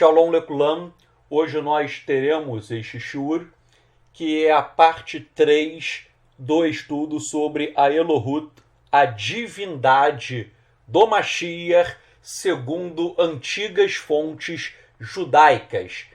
Shalom Lekulam, hoje nós teremos este shiur, que é a parte 3 do estudo sobre a Elohut, a divindade do Mashiach, segundo antigas fontes judaicas.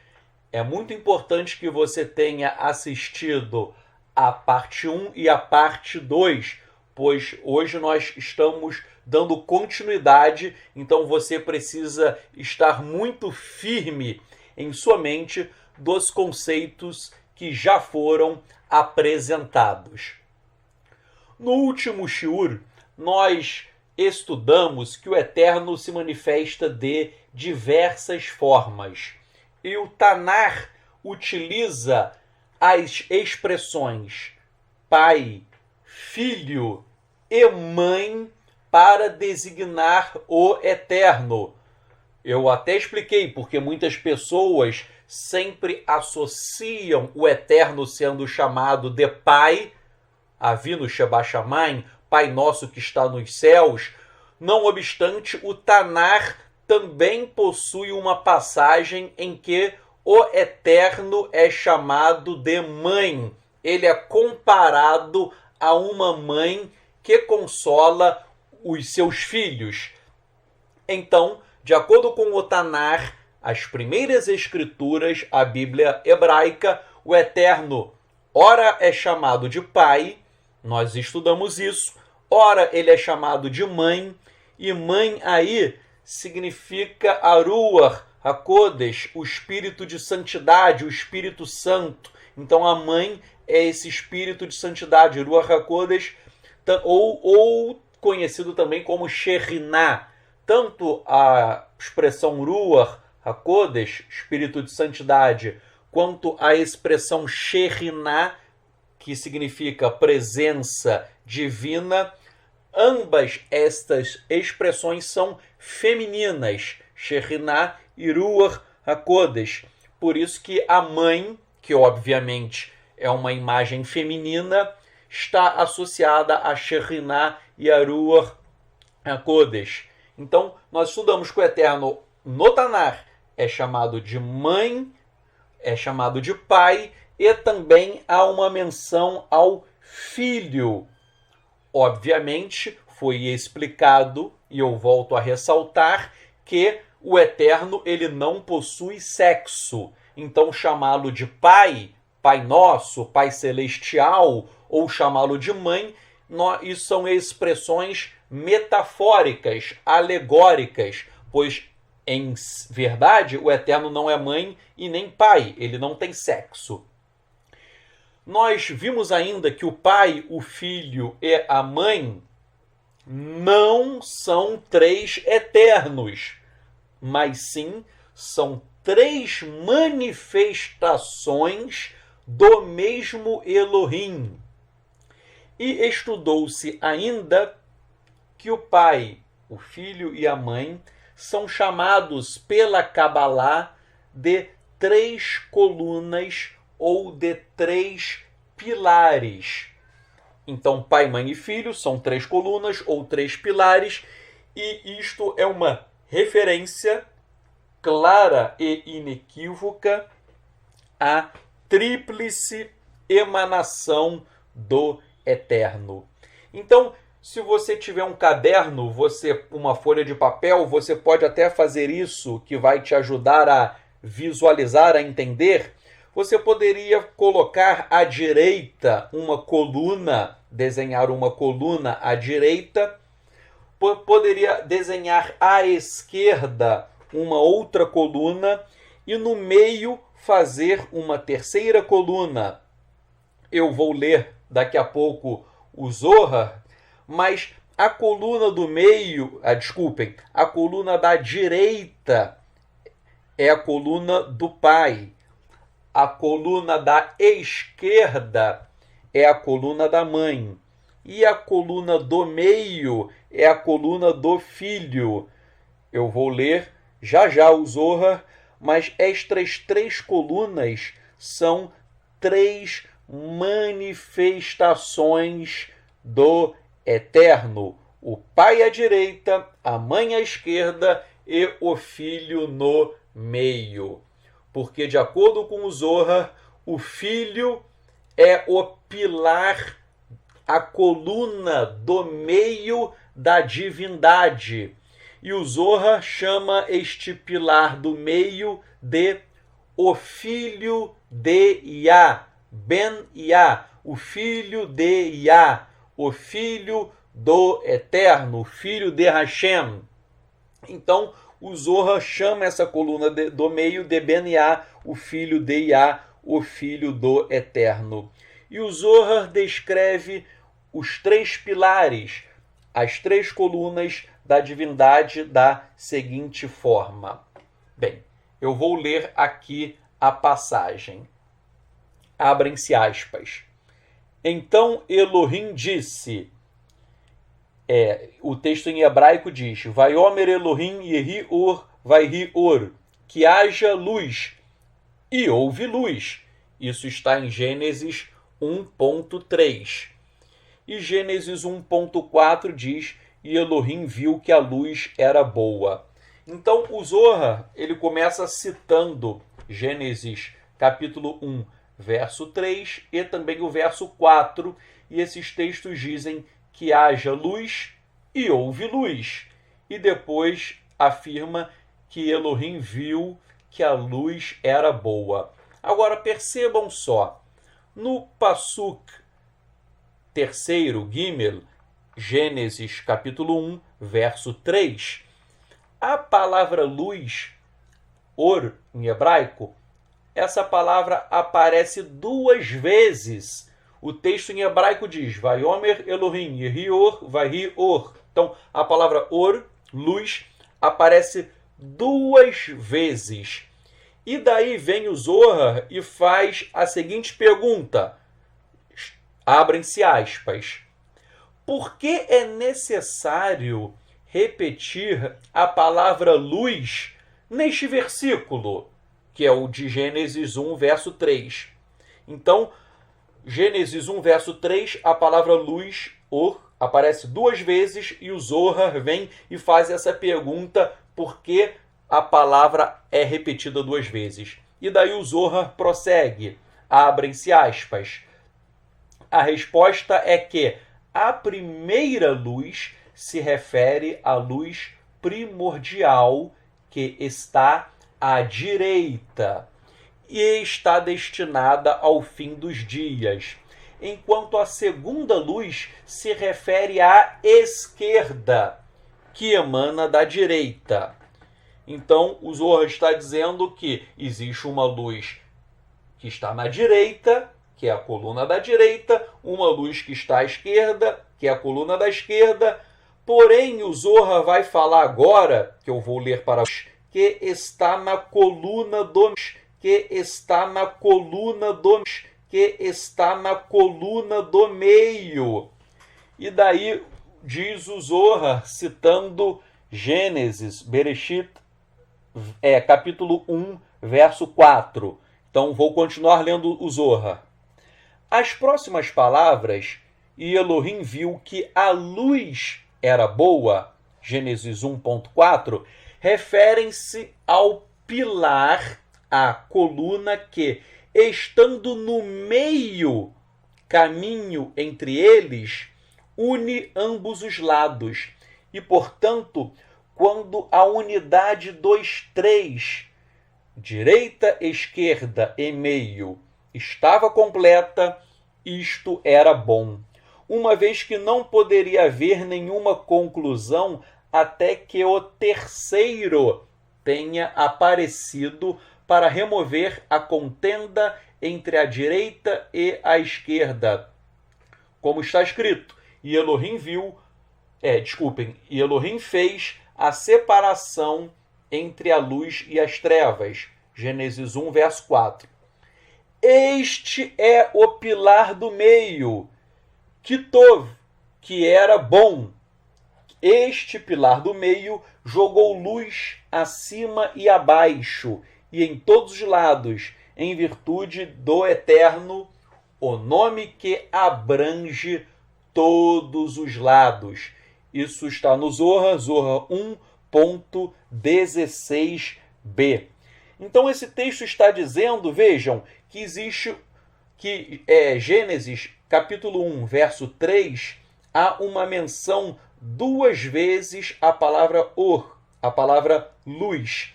É muito importante que você tenha assistido a parte 1 e a parte 2, pois hoje nós estamos dando continuidade, então você precisa estar muito firme em sua mente dos conceitos que já foram apresentados. No último shiur, nós estudamos que o Eterno se manifesta de diversas formas. E o Tanar utiliza as expressões pai, filho e mãe para designar o Eterno. Eu até expliquei, porque muitas pessoas sempre associam o Eterno sendo chamado de Pai, Avinu Sheba Shamayim, Pai Nosso que está nos céus. Não obstante, o Tanar também possui uma passagem em que o Eterno é chamado de mãe. Ele é comparado a uma mãe que consola os seus filhos. Então, de acordo com o Tanar, as primeiras escrituras, a Bíblia hebraica, o Eterno, ora é chamado de pai, nós estudamos isso, ora ele é chamado de mãe, e mãe aí significa Aruach HaKodesh, o espírito de santidade, o Espírito Santo. Então a mãe é esse espírito de santidade, Ruach HaKodesh, ou conhecido também como Shekhinah. Tanto a expressão Ruach HaKodesh, espírito de santidade, quanto a expressão Shekhinah, que significa presença divina, ambas estas expressões são femininas, Shekhinah e Ruach HaKodesh. Por isso que a mãe, que obviamente é uma imagem feminina, está associada a Shekhinah e a Ruach HaKodesh. Então, nós estudamos que o Eterno no Tanar é chamado de mãe, é chamado de pai, e também há uma menção ao filho. Obviamente, foi explicado, e eu volto a ressaltar, que o Eterno ele não possui sexo. Então, chamá-lo de pai, Pai Nosso, Pai Celestial, ou chamá-lo de mãe, isso são expressões metafóricas, alegóricas, pois, em verdade, o Eterno não é mãe e nem pai, ele não tem sexo. Nós vimos ainda que o pai, o filho e a mãe não são três eternos, mas sim são três manifestações do mesmo Elohim. E estudou-se ainda que o pai, o filho e a mãe são chamados pela Kabbalah de três colunas ou de três pilares. Então, pai, mãe e filho são três colunas ou três pilares, e isto é uma referência clara e inequívoca à tríplice emanação do Eterno. Então, se você tiver um caderno, uma folha de papel, você pode até fazer isso, que vai te ajudar a visualizar, a entender. Você poderia colocar à direita uma coluna, desenhar uma coluna à direita, poderia desenhar à esquerda uma outra coluna e no meio fazer uma terceira coluna. Eu vou ler daqui a pouco o Zohar, mas a coluna do meio, a coluna da direita é a coluna do pai. A coluna da esquerda é a coluna da mãe. E a coluna do meio é a coluna do filho. Eu vou ler já o Zohar, mas estas três colunas são três manifestações do Eterno. O pai à direita, a mãe à esquerda e o filho no meio. Porque, de acordo com o Zohar, o filho é o pilar, a coluna do meio da divindade. E o Zohar chama este pilar do meio de o filho de Yah, Ben Yah, o filho de Yah, o filho do Eterno, o filho de Hashem. Então, o Zohar chama essa coluna do meio de Ben Yah, o filho de Yah, o filho do Eterno. E o Zohar descreve os três pilares, as três colunas da divindade da seguinte forma. Bem, eu vou ler aqui a passagem. Abrem-se aspas. Então Elohim disse, o texto em hebraico diz, Vaiomer Elohim yehi or vaihi or, que haja luz, e houve luz. Isso está em Gênesis 1.3. E Gênesis 1.4 diz, e Elohim viu que a luz era boa. Então o Zohar, ele começa citando Gênesis capítulo 1, verso 3 e também o verso 4, e esses textos dizem que haja luz e houve luz. E depois afirma que Elohim viu que a luz era boa. Agora percebam só, no Passuk terceiro, Gimel, Gênesis capítulo 1, verso 3, a palavra luz, or, em hebraico, essa palavra aparece duas vezes. O texto em hebraico diz, Vaiomer Elohim, yehi or, vaihi or. Então, a palavra or, luz, aparece duas vezes. E daí vem o Zohar e faz a seguinte pergunta. Abrem-se aspas. Por que é necessário repetir a palavra luz neste versículo, que é o de Gênesis 1, verso 3? Então, Gênesis 1, verso 3, a palavra luz, or, aparece duas vezes e o Zohar vem e faz essa pergunta, por que a palavra é repetida duas vezes? E daí o Zohar prossegue, abrem-se aspas. A resposta é que a primeira luz se refere à luz primordial que está à direita e está destinada ao fim dos dias, enquanto a segunda luz se refere à esquerda, que emana da direita. Então, o Zohar está dizendo que existe uma luz que está na direita, que é a coluna da direita, uma luz que está à esquerda, que é a coluna da esquerda. Porém, o Zohar vai falar agora, que eu vou ler para vocês, que está na coluna do que está na coluna do que está na coluna do meio. E daí diz o Zohar, citando Gênesis, Bereshit, capítulo 1, verso 4. Então vou continuar lendo o Zohar. As próximas palavras, e Elohim viu que a luz era boa, Gênesis 1.4, referem-se ao pilar, a coluna que, estando no meio, caminho entre eles, une ambos os lados. E, portanto, quando a unidade dos três, direita, esquerda e meio, estava completa, isto era bom, uma vez que não poderia haver nenhuma conclusão até que o terceiro tenha aparecido para remover a contenda entre a direita e a esquerda. Como está escrito, e Elohim Elohim fez a separação entre a luz e as trevas. Gênesis 1, verso 4. Este é o pilar do meio, Kitov, que era bom. Este pilar do meio jogou luz acima e abaixo, e em todos os lados, em virtude do Eterno, o nome que abrange todos os lados. Isso está no Zohar, Zohar 1.17. 16b. Então esse texto está dizendo, vejam, que existe, Gênesis capítulo 1, verso 3, há uma menção 2 vezes a palavra or, a palavra luz.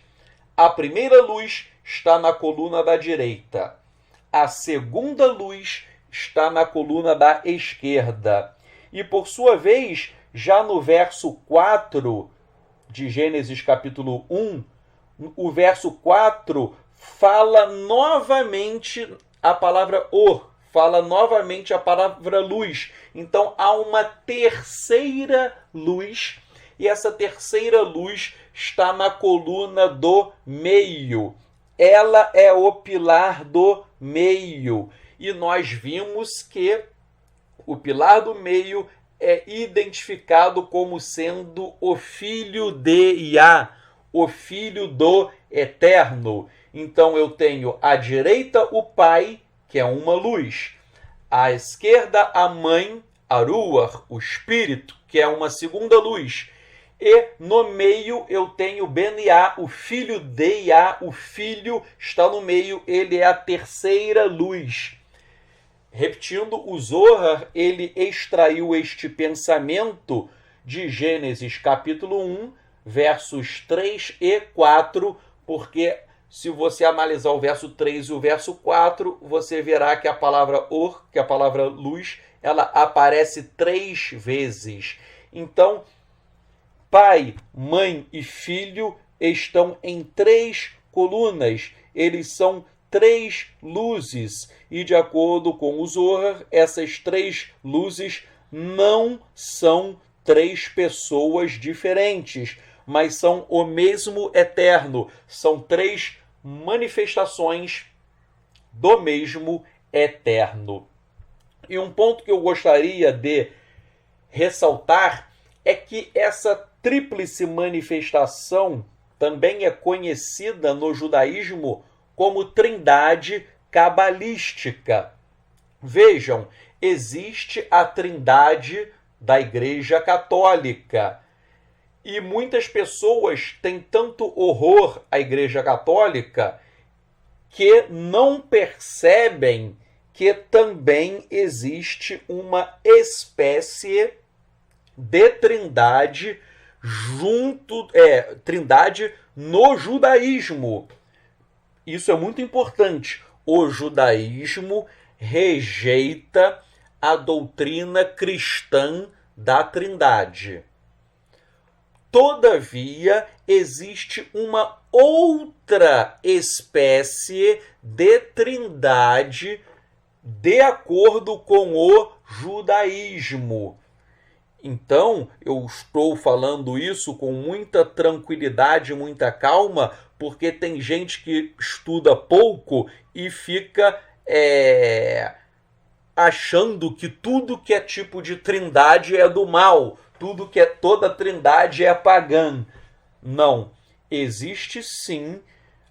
A primeira luz está na coluna da direita. A segunda luz está na coluna da esquerda. E, por sua vez, já no verso 4 de Gênesis capítulo 1, o verso 4 fala novamente a palavra or, fala novamente a palavra luz. Então, há uma terceira luz, e essa terceira luz está na coluna do meio. Ela é o pilar do meio. E nós vimos que o pilar do meio é identificado como sendo o Filho de Iá, o Filho do Eterno. Então eu tenho à direita o Pai, que é uma luz. À esquerda a Mãe, a Ruach, o Espírito, que é uma segunda luz. E no meio eu tenho Ben-Iá, o filho de Iá, o filho está no meio, ele é a terceira luz. Repetindo, o Zohar, ele extraiu este pensamento de Gênesis capítulo 1, versos 3 e 4, porque se você analisar o verso 3 e o verso 4, você verá que a palavra or, que a palavra luz, ela aparece 3 vezes. Então, Pai, Mãe e Filho estão em 3 colunas. Eles são 3 luzes. E de acordo com o Zohar, essas 3 luzes não são 3 pessoas diferentes, mas são o mesmo Eterno. São 3 manifestações do mesmo Eterno. E um ponto que eu gostaria de ressaltar é que essa tríplice manifestação também é conhecida no judaísmo como trindade cabalística. Vejam, existe a trindade da Igreja Católica. E muitas pessoas têm tanto horror à Igreja Católica que não percebem que também existe uma espécie de trindade trindade no judaísmo. Isso é muito importante. O judaísmo rejeita a doutrina cristã da trindade. Todavia, existe uma outra espécie de trindade de acordo com o judaísmo. Então, eu estou falando isso com muita tranquilidade, muita calma, porque tem gente que estuda pouco e fica achando que tudo que é tipo de trindade é do mal, toda trindade é pagã. Não, existe sim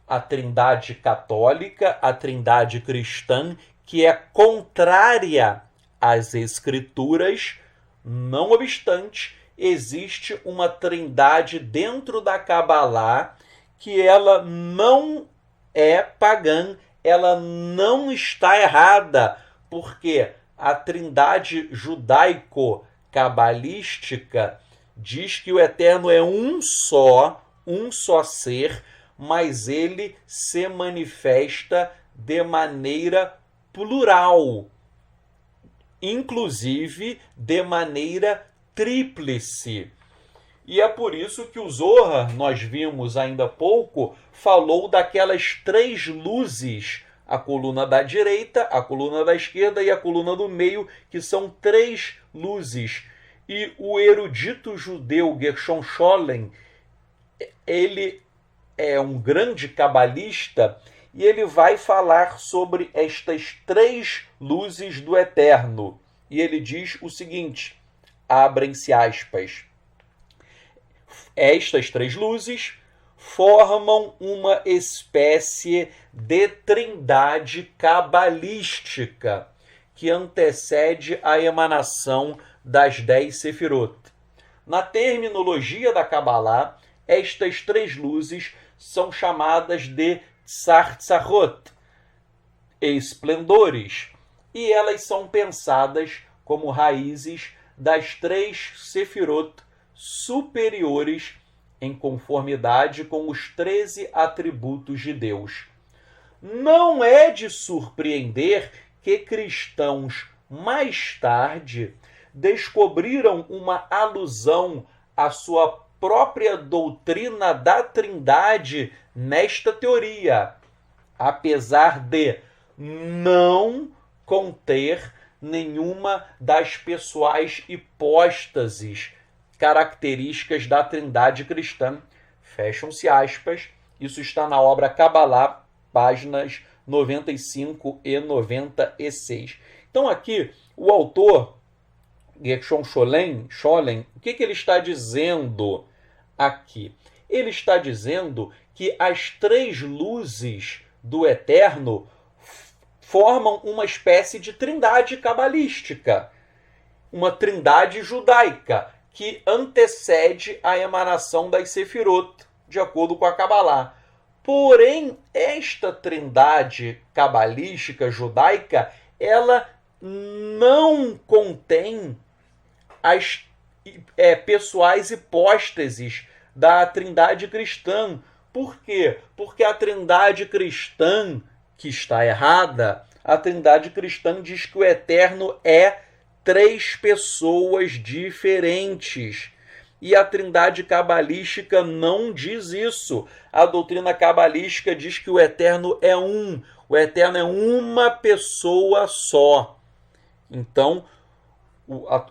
a trindade católica, a trindade cristã, que é contrária às escrituras. Não obstante, existe uma trindade dentro da Cabalá que ela não é pagã, ela não está errada, porque a trindade judaico-cabalística diz que o Eterno é um só ser, mas ele se manifesta de maneira plural, inclusive de maneira tríplice. E é por isso que o Zohar, nós vimos ainda há pouco, falou daquelas 3 luzes, a coluna da direita, a coluna da esquerda e a coluna do meio, que são 3 luzes. E o erudito judeu Gershon Scholem, ele é um grande cabalista, e ele vai falar sobre estas 3 luzes do Eterno. E ele diz o seguinte, abrem-se aspas, estas 3 luzes formam uma espécie de trindade cabalística que antecede a emanação das 10 Sefirot. Na terminologia da Cabalá, estas três luzes são chamadas de Tzartzarot, esplendores, e elas são pensadas como raízes das três Sefirot superiores em conformidade com os 13 atributos de Deus. Não é de surpreender que cristãos mais tarde descobriram uma alusão à sua própria doutrina da Trindade nesta teoria, apesar de não conter nenhuma das pessoais hipóstases características da Trindade cristã. Fecham-se aspas. Isso está na obra Kabbalah, páginas 95 e 96. Então aqui, o autor, Gershon Scholem, o que ele está dizendo aqui? Ele está dizendo que as três luzes do Eterno formam uma espécie de trindade cabalística, uma trindade judaica, que antecede a emanação das Sefirot, de acordo com a Kabbalah. Porém, esta trindade cabalística judaica, ela não contém as pessoais hipóstases da trindade cristã. Por quê? Porque a trindade cristã, que está errada, a trindade cristã diz que o Eterno é três pessoas diferentes. E a trindade cabalística não diz isso. A doutrina cabalística diz que o Eterno é um. O Eterno é uma pessoa só. Então,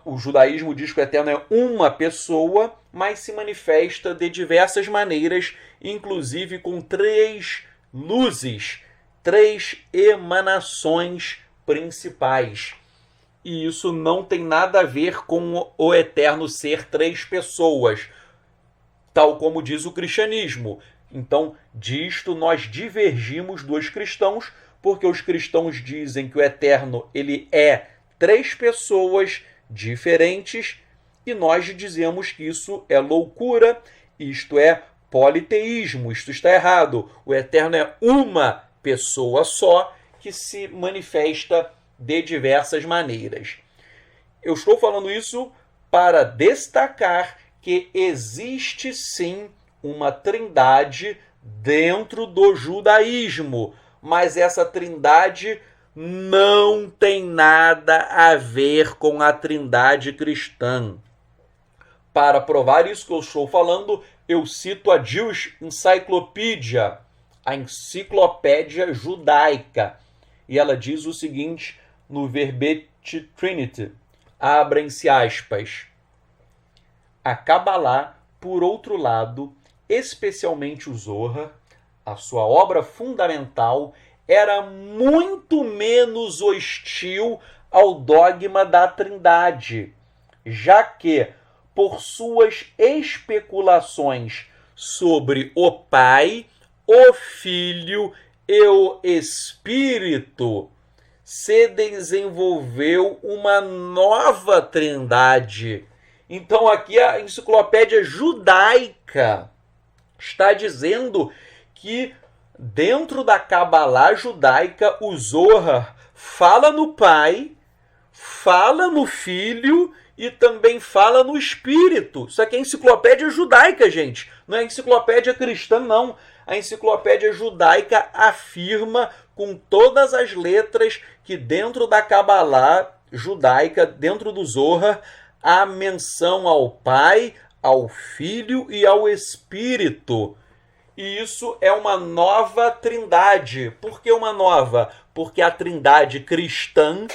o judaísmo diz que o Eterno é uma pessoa, mas se manifesta de diversas maneiras, inclusive com três luzes, três emanações principais. E isso não tem nada a ver com o Eterno ser três pessoas, tal como diz o cristianismo. Então, disto nós divergimos dos cristãos, porque os cristãos dizem que o Eterno ele é três pessoas diferentes, e nós dizemos que isso é loucura, isto é politeísmo, isto está errado. O Eterno é uma pessoa só que se manifesta de diversas maneiras. Eu estou falando isso para destacar que existe sim uma trindade dentro do judaísmo, mas essa trindade não tem nada a ver com a trindade cristã. Para provar isso que eu estou falando, eu cito a Jewish Encyclopedia, a enciclopédia judaica, e ela diz o seguinte no verbete Trinity, abrem-se aspas: a Kabbalah, por outro lado, especialmente o Zohar, a sua obra fundamental, era muito menos hostil ao dogma da Trindade, já que, por suas especulações sobre o Pai, o Filho e o Espírito, se desenvolveu uma nova trindade. Então aqui a enciclopédia judaica está dizendo que dentro da Kabbalah judaica o Zohar fala no Pai, fala no Filho e também fala no Espírito. Isso aqui é enciclopédia judaica, gente. Não é enciclopédia cristã, não. A enciclopédia judaica afirma com todas as letras que dentro da Kabbalah judaica, dentro do Zohar, há menção ao Pai, ao Filho e ao Espírito. E isso é uma nova trindade. Por que uma nova? Porque a trindade cristã,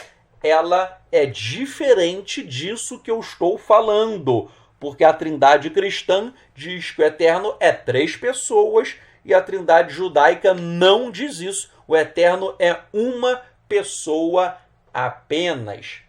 ela é diferente disso que eu estou falando. Porque a trindade cristã diz que o Eterno é três pessoas e a trindade judaica não diz isso. O Eterno é uma pessoa apenas.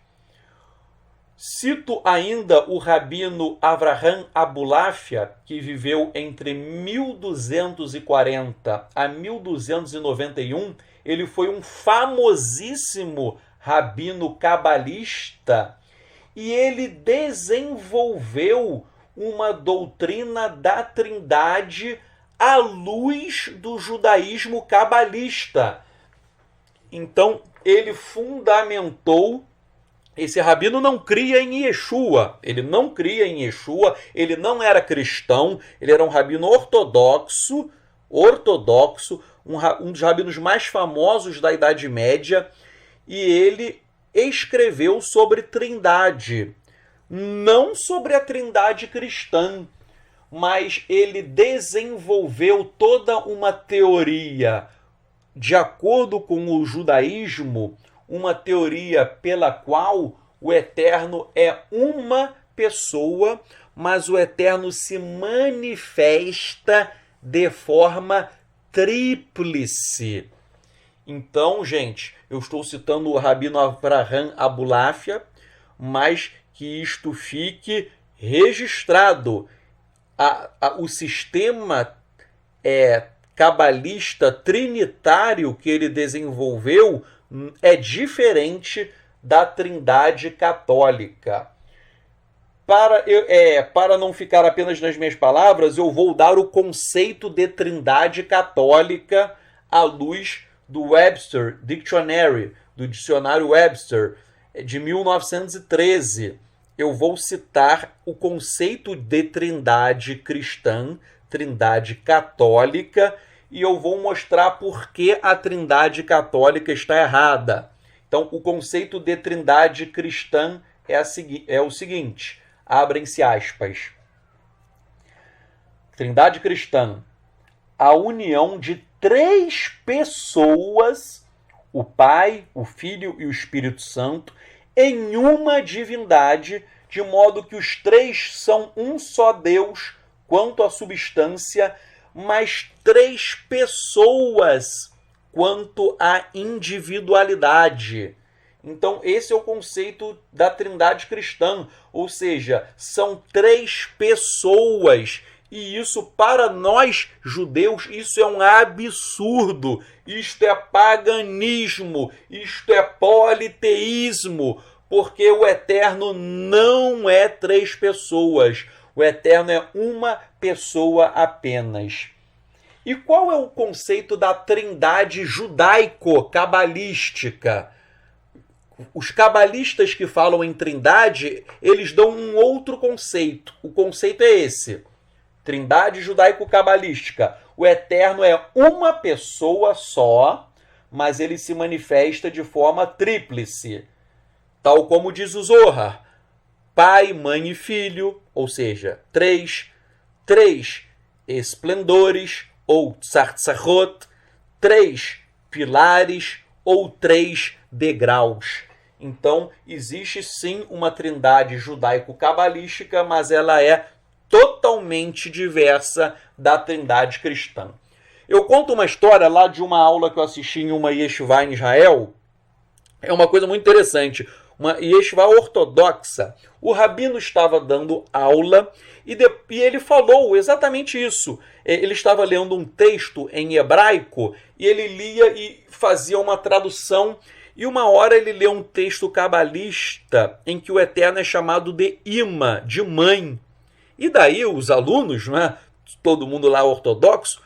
Cito ainda o rabino Avraham Abulafia, que viveu entre 1240 a 1291. Ele foi um famosíssimo rabino cabalista e ele desenvolveu uma doutrina da Trindade à luz do judaísmo cabalista. Então, ele fundamentou. Esse rabino não cria em Yeshua, ele não cria em Yeshua, ele não era cristão, ele era um rabino ortodoxo, um dos rabinos mais famosos da Idade Média, e ele escreveu sobre Trindade, não sobre a Trindade cristã, mas ele desenvolveu toda uma teoria de acordo com o judaísmo, uma teoria pela qual o Eterno é uma pessoa, mas o Eterno se manifesta de forma tríplice. Então, gente, eu estou citando o rabino Avraham Abulafia, mas que isto fique registrado. O sistema cabalista trinitário que ele desenvolveu é diferente da Trindade católica. Para não ficar apenas nas minhas palavras, eu vou dar o conceito de Trindade católica à luz do Webster Dictionary, do dicionário Webster, de 1913. Eu vou citar o conceito de Trindade cristã, Trindade católica, e eu vou mostrar por que a Trindade católica está errada. Então, o conceito de Trindade cristã é o seguinte, abrem-se aspas. Trindade cristã, a união de 3 pessoas, o Pai, o Filho e o Espírito Santo, em uma divindade, de modo que os 3 são um só Deus quanto à substância, mas 3 pessoas quanto à individualidade. Então, esse é o conceito da Trindade cristã, ou seja, são 3 pessoas. E isso, para nós judeus, isso é um absurdo. Isto é paganismo, isto é politeísmo, porque o Eterno não é 3 pessoas. O Eterno é uma pessoa apenas. E qual é o conceito da Trindade judaico-cabalística? Os cabalistas que falam em Trindade, eles dão um outro conceito. O conceito é esse. Trindade judaico-cabalística. O Eterno é uma pessoa só, mas ele se manifesta de forma tríplice. Tal como diz o Zohar. Pai, mãe e filho, ou seja, 3 esplendores, ou tzartzarot, 3 pilares, ou 3 degraus. Então, existe sim uma trindade judaico-cabalística, mas ela é totalmente diversa da trindade cristã. Eu conto uma história lá de uma aula que eu assisti em uma yeshivá em Israel. É uma coisa muito interessante. Uma yeshivá ortodoxa. O rabino estava dando aula e ele falou exatamente isso. Ele estava lendo um texto em hebraico e ele lia e fazia uma tradução. E uma hora ele leu um texto cabalista em que o Eterno é chamado de Ima, de mãe. E daí os alunos, né, todo mundo lá ortodoxo,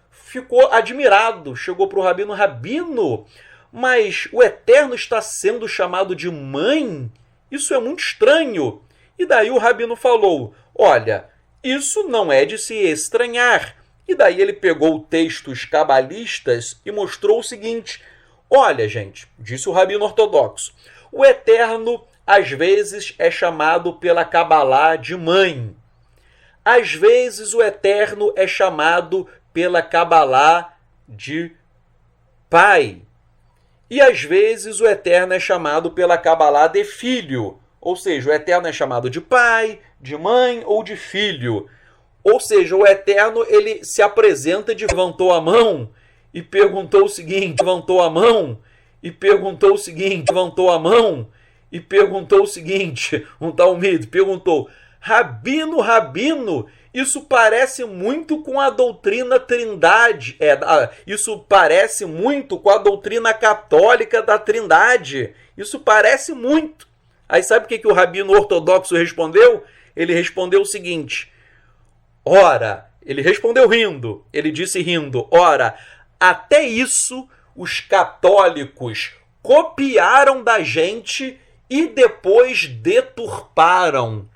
ficou admirado. Chegou para o rabino, rabino, mas o Eterno está sendo chamado de mãe? Isso é muito estranho. E daí o rabino falou, olha, isso não é de se estranhar. E daí ele pegou textos cabalistas e mostrou o seguinte, olha, gente, disse o rabino ortodoxo, o Eterno às vezes é chamado pela Cabalá de mãe. Às vezes o Eterno é chamado pela Cabalá de pai. E às vezes o Eterno é chamado pela Cabalá de filho. Ou seja, o Eterno é chamado de pai, de mãe ou de filho. Ou seja, o Eterno ele se apresenta de levantou a mão e perguntou o seguinte, levantou a mão e perguntou o seguinte, levantou a mão e perguntou o seguinte, um talmide perguntou, Rabino, Rabino, isso parece muito com a doutrina Trindade, isso parece muito com a doutrina católica da Trindade, isso parece muito. Aí sabe o que o rabino ortodoxo respondeu? ele respondeu o seguinte: ora, ele respondeu rindo, ele disse rindo, ora, até isso os católicos copiaram da gente e depois deturparam.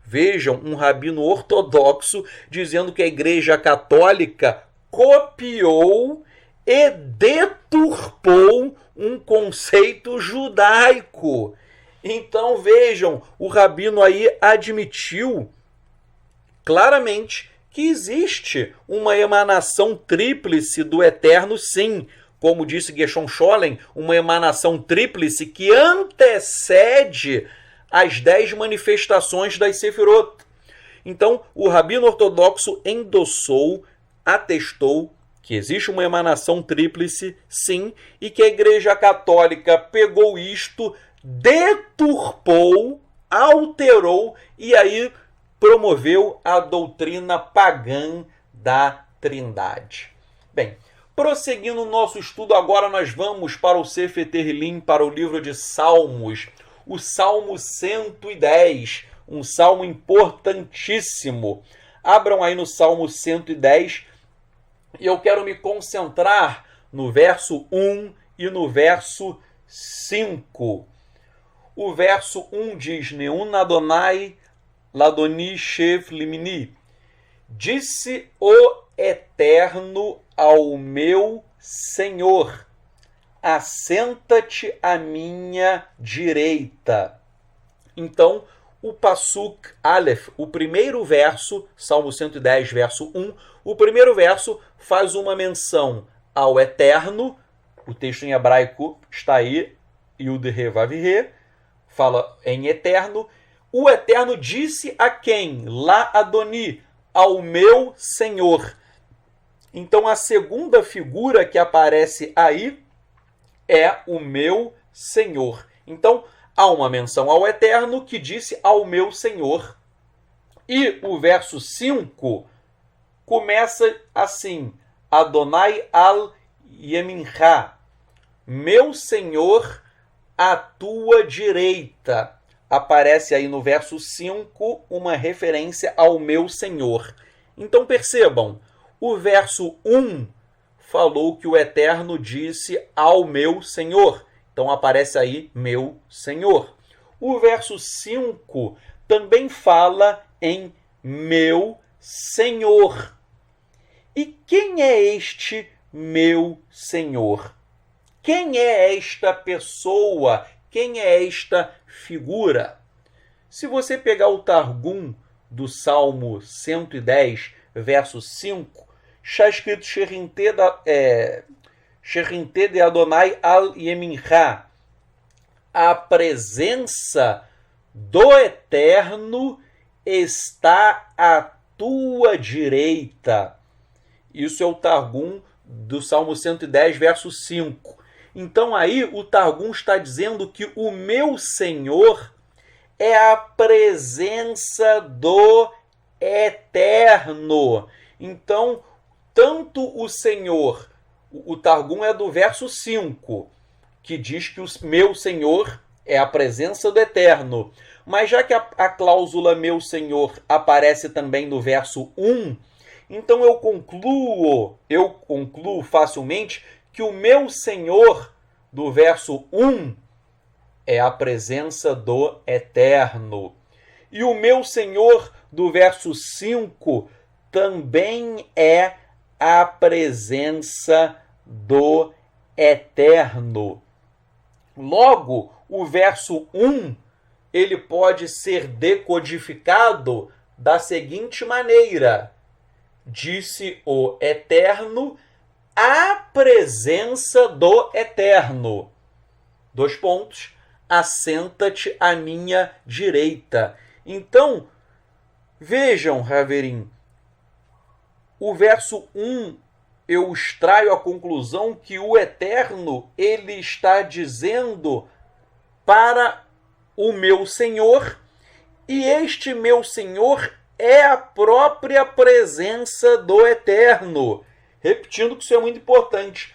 Vejam, um rabino ortodoxo dizendo que a Igreja Católica copiou e deturpou um conceito judaico. Então vejam, o rabino aí admitiu claramente que existe uma emanação tríplice do Eterno, sim, como disse Gershon Scholem, uma emanação tríplice que antecede as 10 manifestações das Sefirot. Então, o rabino ortodoxo endossou, atestou que existe uma emanação tríplice, sim, e que a Igreja Católica pegou isto, deturpou, alterou e aí promoveu a doutrina pagã da Trindade. Bem, prosseguindo o nosso estudo, agora nós vamos para o Sefer Tehillim, para o livro de Salmos, o Salmo 110, um salmo importantíssimo. Abram aí no Salmo 110 e eu quero me concentrar no verso 1 e no verso 5. O verso 1 diz: Neun Adonai Ladoni Shev Limini. Disse o Eterno ao meu Senhor: assenta-te à minha direita. Então, o Pasuk Aleph, o primeiro verso, Salmo 110, verso 1, o primeiro verso faz uma menção ao Eterno, o texto em hebraico está aí, Yud-He Vav-He, fala em Eterno. O Eterno disse a quem? Lá Adoni, ao meu Senhor. Então, a segunda figura que aparece aí é o meu Senhor. Então, há uma menção ao Eterno que disse ao meu Senhor. E o verso 5 começa assim: Adonai al Yemincha, meu Senhor à tua direita. Aparece aí no verso 5 uma referência ao meu Senhor. Então percebam, o verso 1 falou que o Eterno disse ao meu Senhor. Então aparece aí meu Senhor. O verso 5 também fala em meu Senhor. E quem é este meu Senhor? Quem é esta pessoa? Quem é esta figura? Se você pegar o Targum do Salmo 110, verso 5, está escrito Sherinte de Adonai al Yemincha. A presença do Eterno está à tua direita. Isso é o Targum do Salmo 110, verso 5. Então aí o Targum está dizendo que o meu Senhor é a presença do Eterno. Então, tanto o Senhor, o Targum é do verso 5, que diz que o meu Senhor é a presença do Eterno. Mas já que a cláusula meu Senhor aparece também no verso 1, então eu concluo facilmente que o meu Senhor do verso 1 é a presença do Eterno. E o meu Senhor do verso 5 também é a presença do Eterno. Logo, o verso 1 ele pode ser decodificado da seguinte maneira: disse o Eterno, a presença do Eterno. 2 pontos. Assenta-te à minha direita. Então, vejam, Haverim, o verso 1, eu extraio a conclusão que o Eterno, ele está dizendo para o meu Senhor, e este meu Senhor é a própria presença do Eterno. Repetindo que isso é muito importante.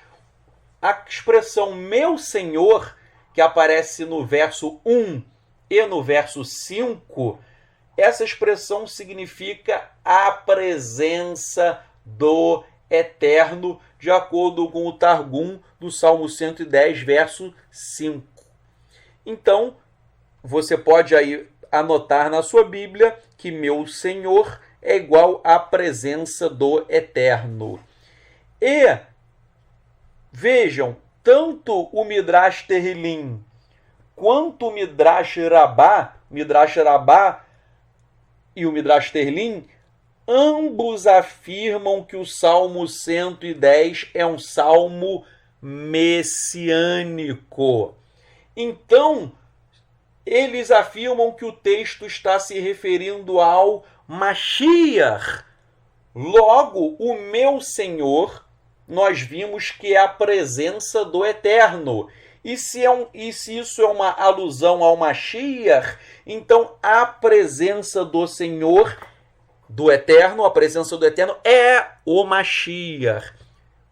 A expressão meu Senhor, que aparece no verso 1 e no verso 5, essa expressão significa a presença do Eterno, de acordo com o Targum do Salmo 110, verso 5. Então, você pode aí anotar na sua Bíblia que meu Senhor é igual à presença do Eterno. E vejam, tanto o Midrash Terrilim quanto o Midrash Rabbah e o Midrash Terrilim, ambos afirmam que o Salmo 110 é um salmo messiânico. Então, eles afirmam que o texto está se referindo ao Mashiach. Logo, o meu Senhor, nós vimos que é a presença do Eterno. E se isso é uma alusão ao Mashiach, então a presença do Senhor, do Eterno, a presença do Eterno é o Mashiach.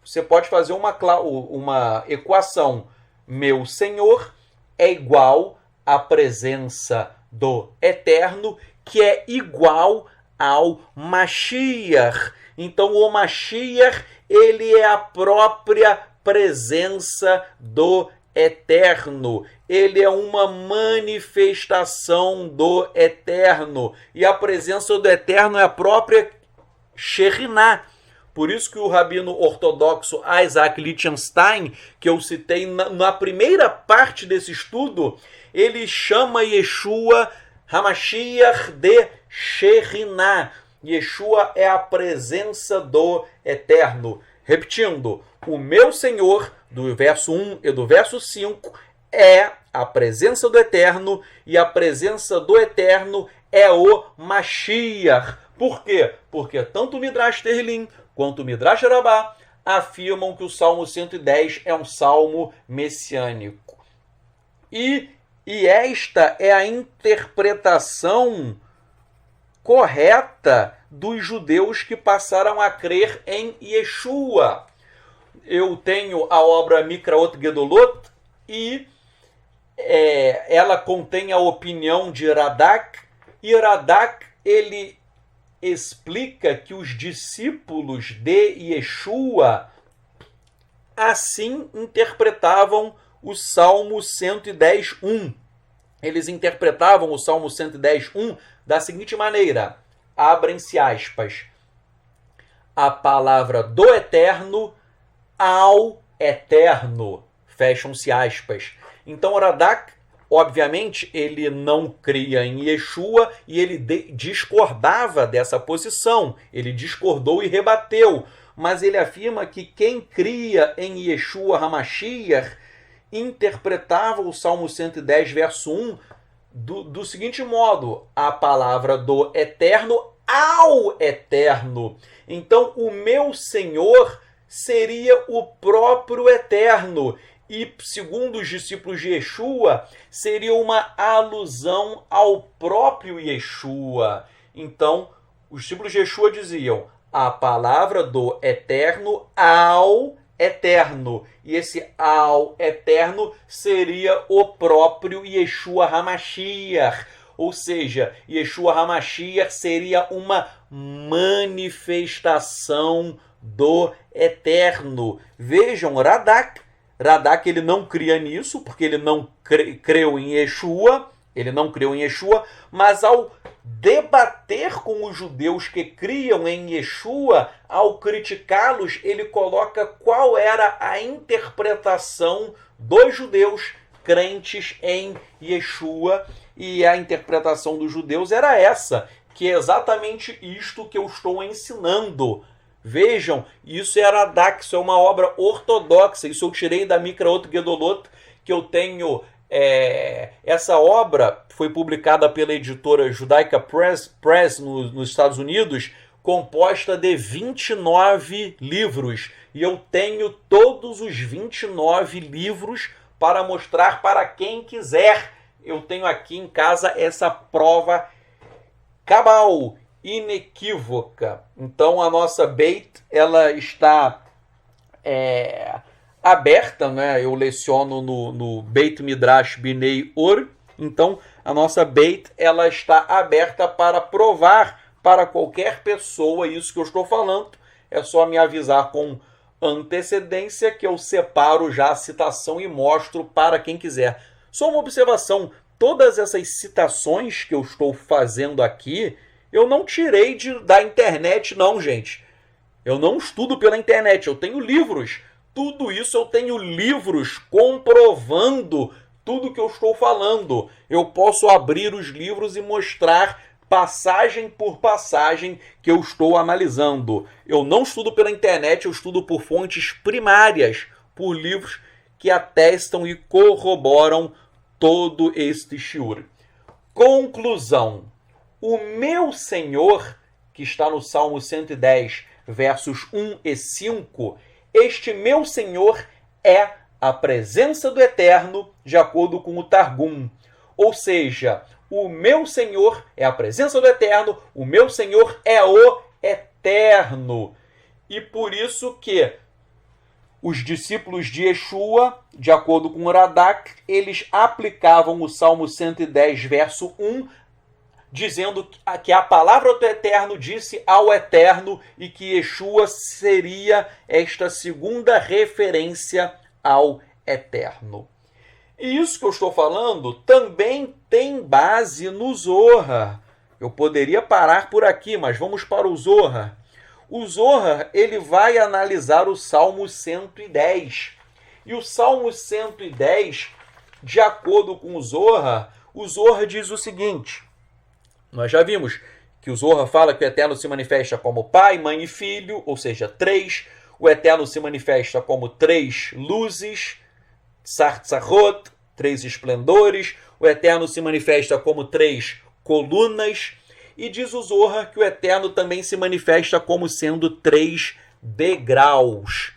Você pode fazer uma equação. Meu Senhor é igual à presença do Eterno, que é igual ao Mashiach. Então, o Mashiach, ele é a própria presença do Eterno. Ele é uma manifestação do Eterno. E a presença do Eterno é a própria Shekhinah. Por isso que o rabino ortodoxo Isaac Lichtenstein, que eu citei na primeira parte desse estudo, ele chama Yeshua Hamashiach de Shekhinah. Yeshua é a presença do Eterno. Repetindo, o meu Senhor, do verso 1 e do verso 5, é a presença do Eterno, e a presença do Eterno é o Mashiach. Por quê? Porque tanto o Midrash Terrilim quanto o Midrash Rabbah afirmam que o Salmo 110 é um salmo messiânico. E esta é a interpretação correta dos judeus que passaram a crer em Yeshua. Eu tenho a obra Mikraot Gedolot e ela contém a opinião de Radak, e Radak ele explica que os discípulos de Yeshua assim interpretavam o Salmo 110:1. Eles interpretavam o Salmo 110:1 da seguinte maneira: abrem-se aspas, a palavra do Eterno ao Eterno, fecham-se aspas. Então, Radak, obviamente, ele não cria em Yeshua e ele discordava dessa posição. Ele discordou e rebateu. Mas ele afirma que quem cria em Yeshua HaMashiach interpretava o Salmo 110, verso 1, do seguinte modo: a palavra do Eterno ao Eterno. Então, o meu Senhor seria o próprio Eterno. E, segundo os discípulos de Yeshua, seria uma alusão ao próprio Yeshua. Então, os discípulos de Yeshua diziam a palavra do Eterno ao Eterno. E esse ao Eterno seria o próprio Yeshua HaMashiach. Ou seja, Yeshua HaMashiach seria uma manifestação do Eterno. Vejam, Radak ele não cria nisso, porque ele não creu em Yeshua, mas ao debater com os judeus que criam em Yeshua, ao criticá-los, ele coloca qual era a interpretação dos judeus crentes em Yeshua, e a interpretação dos judeus era essa, que é exatamente isto que eu estou ensinando. Vejam, isso é Radak, isso é uma obra ortodoxa, isso eu tirei da Mikraot Gedolot, que eu tenho. Essa obra foi publicada pela editora Judaica Press nos Estados Unidos, composta de 29 livros. E eu tenho todos os 29 livros para mostrar para quem quiser. Eu tenho aqui em casa essa prova cabal, inequívoca. Então a nossa Beit, ela está aberta, né? Eu leciono no Beit Midrash Binei Or, Então, a nossa Beit, ela está aberta para provar para qualquer pessoa isso que eu estou falando. É só me avisar com antecedência que eu separo já a citação e mostro para quem quiser. Só uma observação, todas essas citações que eu estou fazendo aqui, eu não tirei da internet não, gente. Eu não estudo pela internet, eu tenho livros. Tudo isso eu tenho livros comprovando tudo que eu estou falando. Eu posso abrir os livros e mostrar passagem por passagem que eu estou analisando. Eu não estudo pela internet, eu estudo por fontes primárias, por livros que atestam e corroboram todo este shiur. Conclusão. O meu Senhor, que está no Salmo 110, versos 1 e 5, este meu Senhor é a presença do Eterno, de acordo com o Targum. Ou seja, o meu Senhor é a presença do Eterno, o meu Senhor é o Eterno. E por isso que os discípulos de Yeshua, de acordo com o Radak, eles aplicavam o Salmo 110, verso 1, dizendo que a palavra do Eterno disse ao Eterno e que Yeshua seria esta segunda referência ao Eterno. E isso que eu estou falando também tem base no Zohar. Eu poderia parar por aqui, mas vamos para o Zohar. O Zohar, ele vai analisar o Salmo 110. E o Salmo 110, de acordo com o Zohar diz o seguinte: nós já vimos que o Zohar fala que o Eterno se manifesta como Pai, Mãe e Filho, ou seja, 3. O Eterno se manifesta como 3 luzes, Sartzarot, 3 esplendores. O Eterno se manifesta como 3 colunas. E diz o Zohar que o Eterno também se manifesta como sendo 3 degraus.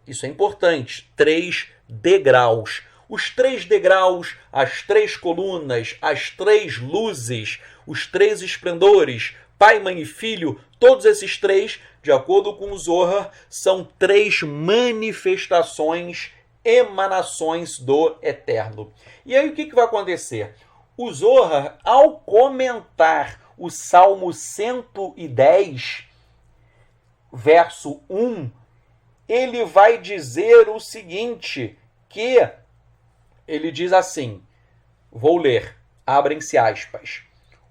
Isso é importante, 3 degraus. Os 3 degraus, as 3 colunas, as 3 luzes, os 3 esplendores, Pai, Mãe e Filho, todos esses 3, de acordo com o Zohar, são 3 manifestações, emanações do Eterno. E aí o que vai acontecer? O Zohar, ao comentar o Salmo 110, verso 1, ele vai dizer o seguinte, que ele diz assim, vou ler, abrem-se aspas.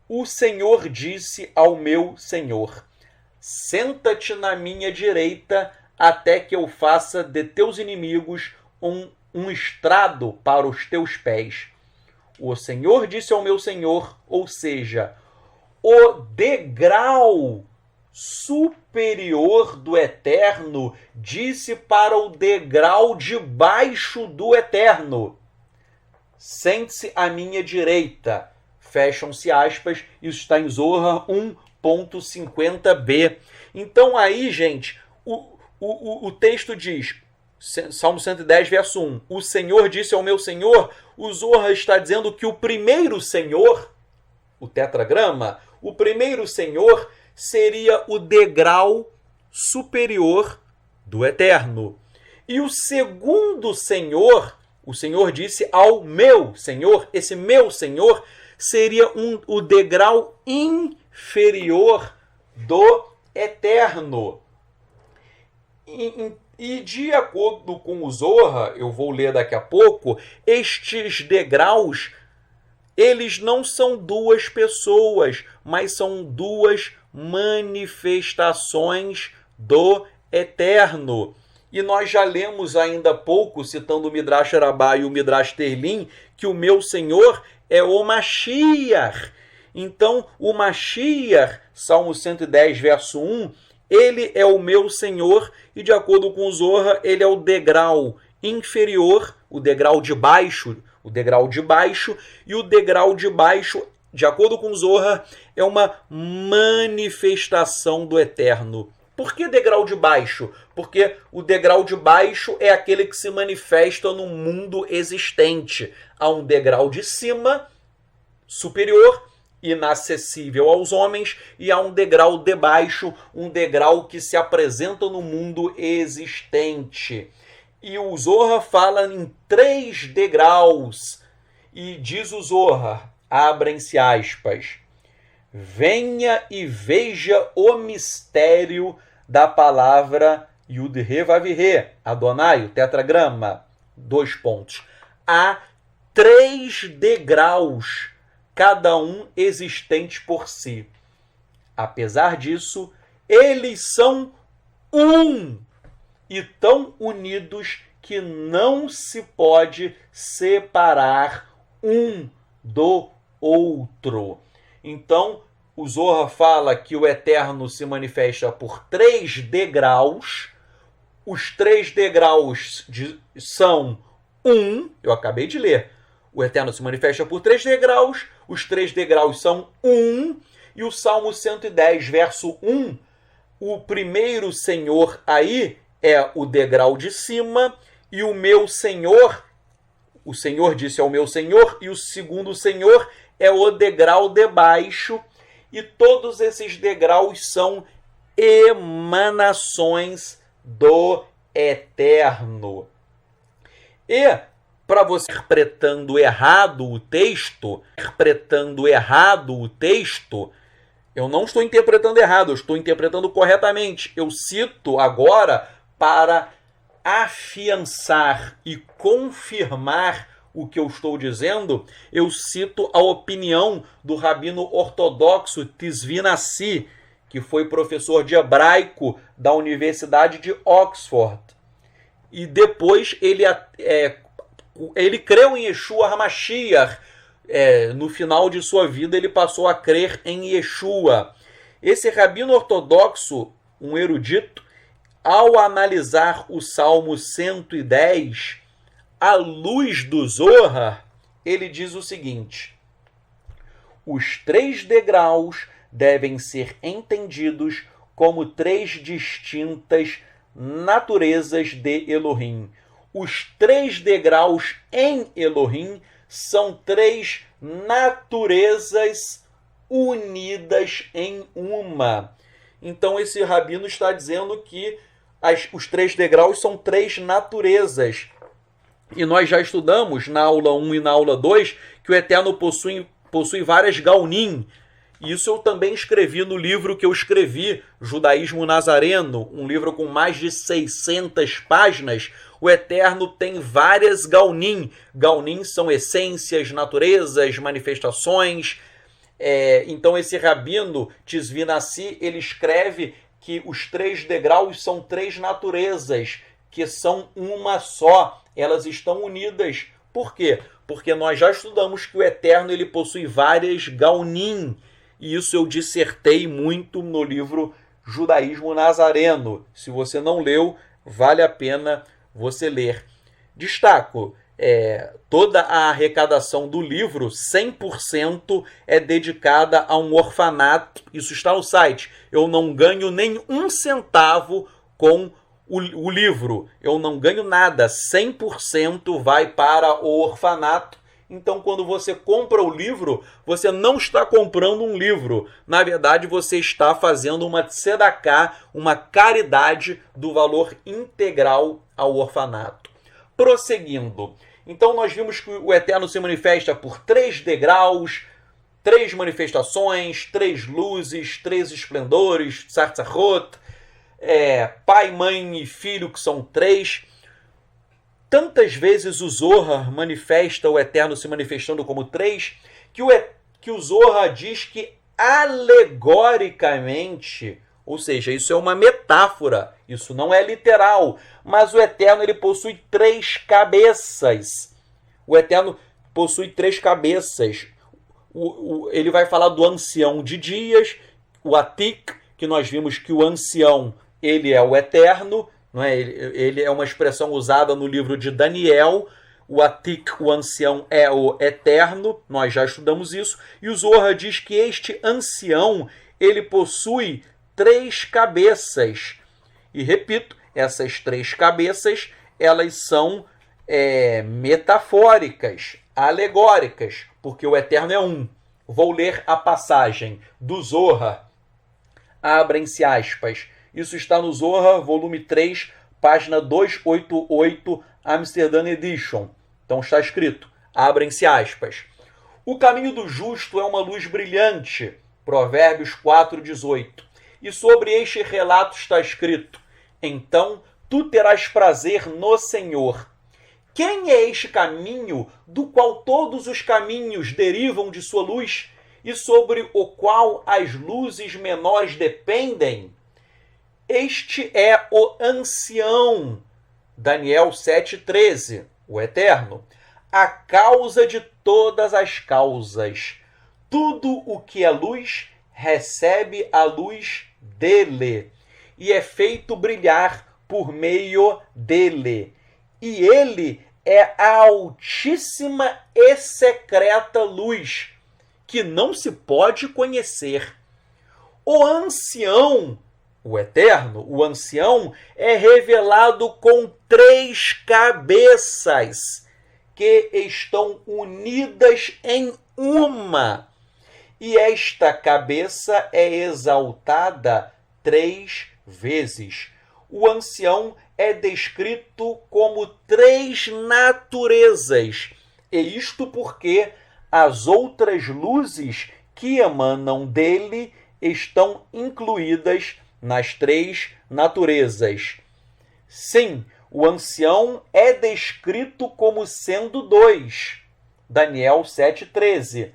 O Senhor disse ao meu Senhor, senta-te na minha direita até que eu faça de teus inimigos um estrado para os teus pés. O Senhor disse ao meu Senhor, ou seja, o degrau superior do Eterno disse para o degrau de baixo do Eterno, sente-se à minha direita. Fecham-se aspas, isso está em Zohar 1.50b. Então aí, gente, o texto diz, Salmo 110, verso 1, o Senhor disse ao meu Senhor, o Zohar está dizendo que o primeiro Senhor, o tetragrama, o primeiro Senhor seria o degrau superior do Eterno. E o segundo Senhor, o Senhor disse ao meu Senhor, esse meu Senhor seria o degrau inferior do Eterno. E de acordo com o Zohar, eu vou ler daqui a pouco, estes degraus, eles não são 2 pessoas, mas são 2 manifestações do Eterno. E nós já lemos ainda há pouco, citando o Midrash Rabbah e o Midrash Terlim, que o meu Senhor é o Mashiach. Então, o Mashiach, Salmo 110, verso 1, ele é o meu Senhor, e de acordo com o Zohar, ele é o degrau inferior, o degrau de baixo, e o degrau de baixo, de acordo com o Zohar, é uma manifestação do Eterno. Por que degrau de baixo? Porque o degrau de baixo é aquele que se manifesta no mundo existente. Há um degrau de cima, superior, inacessível aos homens, e há um degrau de baixo, um degrau que se apresenta no mundo existente. E o Zohar fala em 3 degraus. E diz o Zohar, abrem-se aspas, venha e veja o mistério da palavra Yud-He Vav-He, Adonai, o tetragrama, 2 pontos. Há 3 degraus, cada um existente por si. Apesar disso, eles são um e tão unidos que não se pode separar um do outro. Então, o Zohar fala que o Eterno se manifesta por 3 degraus. Os 3 degraus são um, eu acabei de ler. O Eterno se manifesta por 3 degraus, os 3 degraus são um, e o Salmo 110, verso 1, o primeiro Senhor aí é o degrau de cima, e o meu Senhor, o Senhor disse ao meu Senhor, e o segundo Senhor é o degrau de baixo, e todos esses degraus são emanações do Eterno. E, para você interpretando errado o texto, eu não estou interpretando errado, eu estou interpretando corretamente. Eu cito agora para afiançar e confirmar o que eu estou dizendo, eu cito a opinião do rabino ortodoxo Tzvi Nassi, que foi professor de hebraico da Universidade de Oxford. E depois ele creu em Yeshua HaMashiach. No final de sua vida, ele passou a crer em Yeshua. Esse rabino ortodoxo, um erudito, ao analisar o Salmo 110, à luz do Zohar, ele diz o seguinte: os 3 degraus devem ser entendidos como 3 distintas naturezas de Elohim. Os 3 degraus em Elohim são 3 naturezas unidas em uma. Então esse rabino está dizendo que os 3 degraus são 3 naturezas. E nós já estudamos na aula 1 e na aula 2 que o Eterno possui várias Gaunim. Isso eu também escrevi no livro que eu escrevi, Judaísmo Nazareno, um livro com mais de 600 páginas. O Eterno tem várias Gaunim. Gaunim são essências, naturezas, manifestações. Então esse rabino, Tzvi Nassi, ele escreve que os 3 degraus são 3 naturezas, que são uma só. Elas estão unidas. Por quê? Porque nós já estudamos que o Eterno ele possui várias Gaunim. E isso eu dissertei muito no livro Judaísmo Nazareno. Se você não leu, vale a pena você ler. Destaco, toda a arrecadação do livro, 100% é dedicada a um orfanato. Isso está no site. Eu não ganho nem 1 centavo com o livro. Eu não ganho nada. 100% vai para o orfanato. Então, quando você compra o livro, você não está comprando um livro. Na verdade, você está fazendo uma tzedakah, uma caridade do valor integral ao orfanato. Prosseguindo. Então, nós vimos que o Eterno se manifesta por 3 degraus, 3 manifestações, 3 luzes, 3 esplendores, Tzatzachot, pai, mãe e filho, que são 3. Tantas vezes o Zohar manifesta o Eterno se manifestando como 3, que o Zohar diz que alegoricamente, ou seja, isso é uma metáfora, isso não é literal, mas o Eterno ele possui 3 cabeças. O Eterno possui 3 cabeças. Ele vai falar do ancião de dias, o Atik, que nós vimos que o ancião ele é o Eterno. Não é? Ele é uma expressão usada no livro de Daniel. O Atik, o ancião, é o eterno. Nós já estudamos isso. E o Zohar diz que este ancião ele possui 3 cabeças. E repito, essas 3 cabeças elas são metafóricas, alegóricas, porque o eterno é um. Vou ler a passagem do Zohar. Abrem-se aspas. Isso está no Zohar, volume 3, página 288, Amsterdam Edition. Então está escrito, Abrem-se aspas. O caminho do justo é uma luz brilhante. Provérbios 4:18. E sobre este relato está escrito: então tu terás prazer no Senhor. Quem é este caminho do qual todos os caminhos derivam de sua luz e sobre o qual as luzes menores dependem? Este é o ancião, Daniel 7,13, o Eterno, a causa de todas as causas. Tudo o que é luz recebe a luz dele e é feito brilhar por meio dele. E ele é a altíssima e secreta luz, que não se pode conhecer. O ancião, o Eterno, o ancião, é revelado com 3 cabeças, que estão unidas em uma. E esta cabeça é exaltada 3 vezes. O ancião é descrito como 3 naturezas, e isto porque as outras luzes que emanam dele estão incluídas nas 3 naturezas. Sim, o ancião é descrito como sendo 2. Daniel 7,13.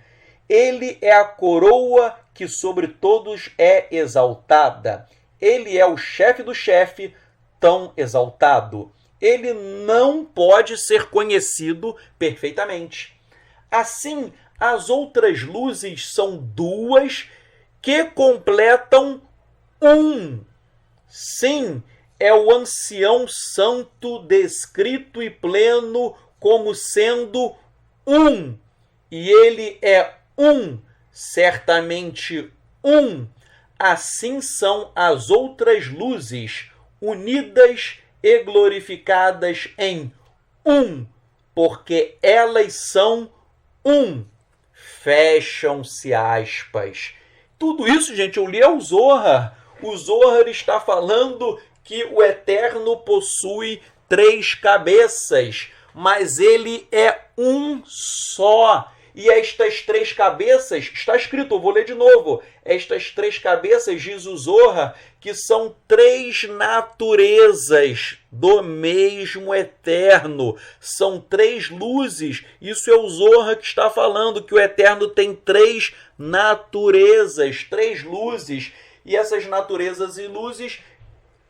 Ele é a coroa que sobre todos é exaltada. Ele é o chefe do chefe, tão exaltado. Ele não pode ser conhecido perfeitamente. Assim, as outras luzes são 2 que completam um. Sim, é o ancião santo descrito e pleno como sendo um. E ele é um, certamente um. Assim são as outras luzes, unidas e glorificadas em um, porque elas são um. Fecham-se aspas. Tudo isso, gente, eu li ao Zohar. O Zohar está falando que o Eterno possui 3 cabeças, mas ele é um só. E estas 3 cabeças, está escrito, eu vou ler de novo, estas 3 cabeças, diz o Zohar, que são 3 naturezas do mesmo Eterno. São 3 luzes. Isso é o Zohar que está falando, que o Eterno tem 3 naturezas, 3 luzes. E essas naturezas e luzes,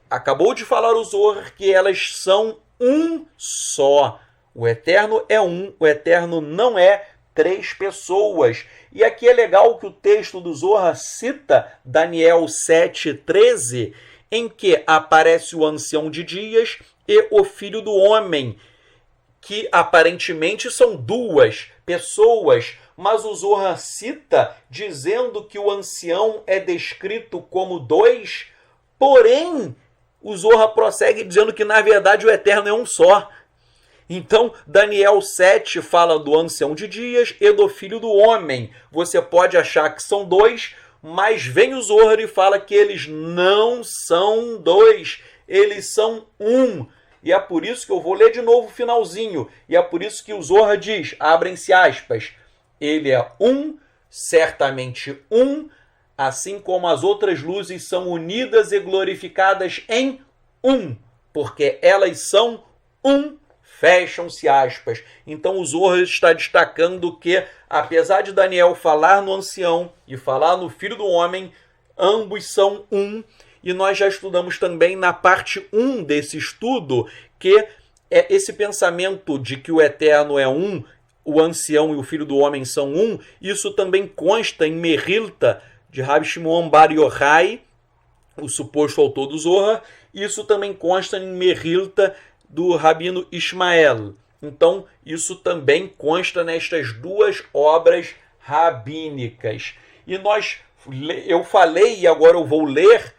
acabou de falar o Zohar, que elas são um só. O Eterno é um, o Eterno não é 3 pessoas. E aqui é legal que o texto do Zohar cita Daniel 7,13, em que aparece o ancião de dias e o filho do homem, que aparentemente são 2 pessoas, mas o Zohar cita dizendo que o ancião é descrito como 2, porém o Zohar prossegue dizendo que na verdade o Eterno é um só. Então, Daniel 7 fala do ancião de dias e do filho do homem. Você pode achar que são 2, mas vem o Zohar e fala que eles não são 2, eles são um. E é por isso que eu vou ler de novo o finalzinho. E é por isso que o Zohar diz, abrem-se aspas, ele é um, certamente um, assim como as outras luzes são unidas e glorificadas em um, porque elas são um. Fecham-se aspas. Então o Zohar está destacando que, apesar de Daniel falar no ancião e falar no filho do homem, ambos são um. E nós já estudamos também na parte 1 desse estudo que é esse pensamento de que o Eterno é um, o ancião e o filho do homem são um. Isso também consta em Mehilta, de Rabi Shimon Bar Yochai, o suposto autor do Zohar. Isso também consta em Mehilta, do Rabino Ismael. Então, isso também consta nestas 2 obras rabínicas. E eu falei, e agora eu vou ler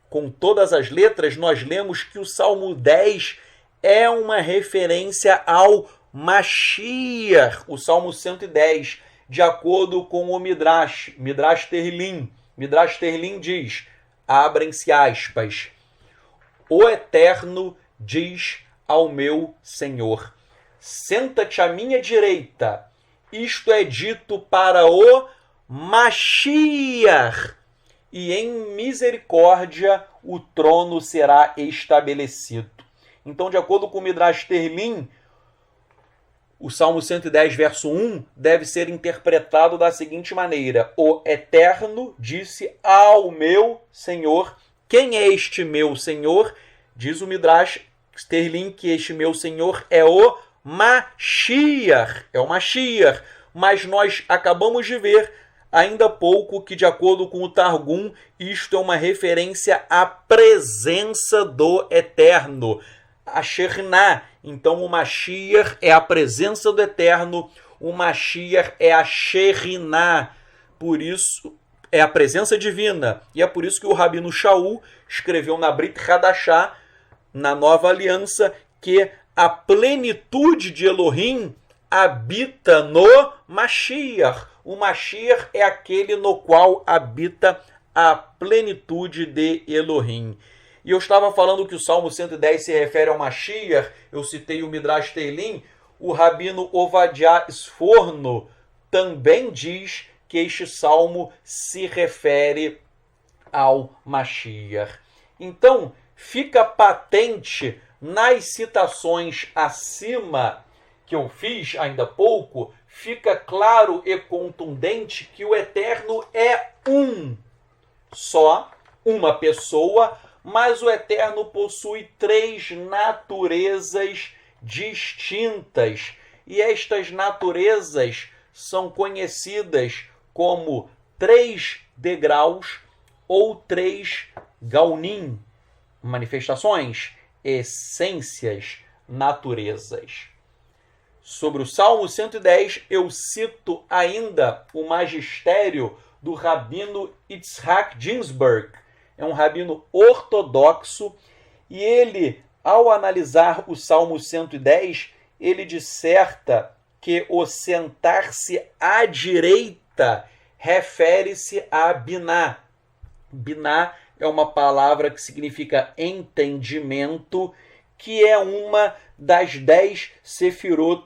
com todas as letras, nós lemos que o Salmo 10 é uma referência ao Mashiach, o Salmo 110, de acordo com o Midrash Terlim. Midrash Terlim diz, abrem-se aspas, o Eterno diz ao meu Senhor, senta-te à minha direita. Isto é dito para o Mashiach, e em misericórdia o trono será estabelecido. Então, de acordo com o Midrash Terlim, o Salmo 110, verso 1, deve ser interpretado da seguinte maneira: o Eterno disse ao meu Senhor. Quem é este meu Senhor? Diz o Midrash Terlim que este meu Senhor é o Mashiach. É o Mashiach. Mas nós acabamos de ver ainda há pouco que, de acordo com o Targum, isto é uma referência à presença do Eterno, a Shekhinah. Então, o Mashiach é a presença do Eterno, o Mashiach é a Shekhinah, por isso é a presença divina. E é por isso que o Rabino Shaul escreveu na Brit Hadashah, na Nova Aliança, que a plenitude de Elohim habita no Mashiach. O Mashiach é aquele no qual habita a plenitude de Elohim. E eu estava falando que o Salmo 110 se refere ao Mashiach, eu citei o Midrash Teilim, o Rabino Ovadia Sforno também diz que este salmo se refere ao Mashiach. Então, fica patente nas citações acima que eu fiz ainda há pouco, fica claro e contundente que o Eterno é um só, uma pessoa, mas o Eterno possui três naturezas distintas. E estas naturezas são conhecidas como três degraus ou três gaunim, manifestações, essências, naturezas. Sobre o Salmo 110, eu cito ainda o magistério do Rabino Yitzhak Ginsburg. É um rabino ortodoxo e ele, ao analisar o Salmo 110, ele disserta que o sentar-se à direita refere-se a Biná. Biná é uma palavra que significa entendimento, que é uma das 10 sefirot,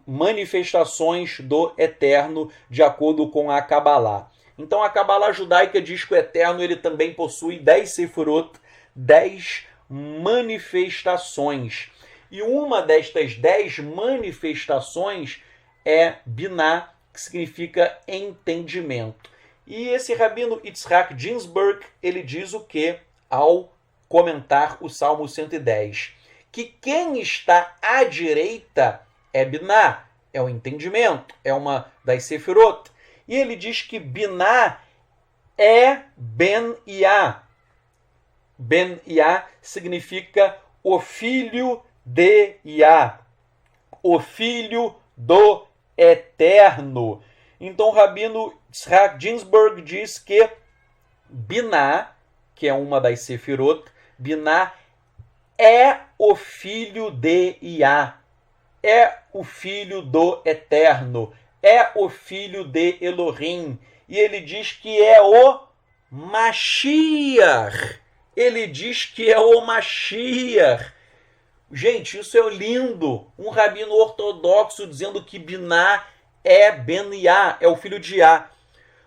manifestações do Eterno, de acordo com a Kabbalah. Então a Kabbalah judaica diz que o Eterno ele também possui 10 sefirot, 10 manifestações. E uma destas 10 manifestações é Biná, que significa entendimento. E esse rabino Yitzhak Ginsburg, ele diz o que ao comentar o Salmo 110? Que quem está à direita é Biná, é o entendimento, é uma das sefirot. E ele diz que Biná é Ben-Yah. Ben-Yah significa o filho de Yah, o filho do Eterno. Então o rabino Yitzhak Ginsburg diz que Biná, que é uma das sefirot, Biná é o filho de Yah, é o filho do Eterno, é o filho de Elohim. E ele diz que é o Mashiach. Ele diz que é o Mashiach. Gente, isso é lindo. Um rabino ortodoxo dizendo que Biná é Ben-Yah, é o filho de Yah.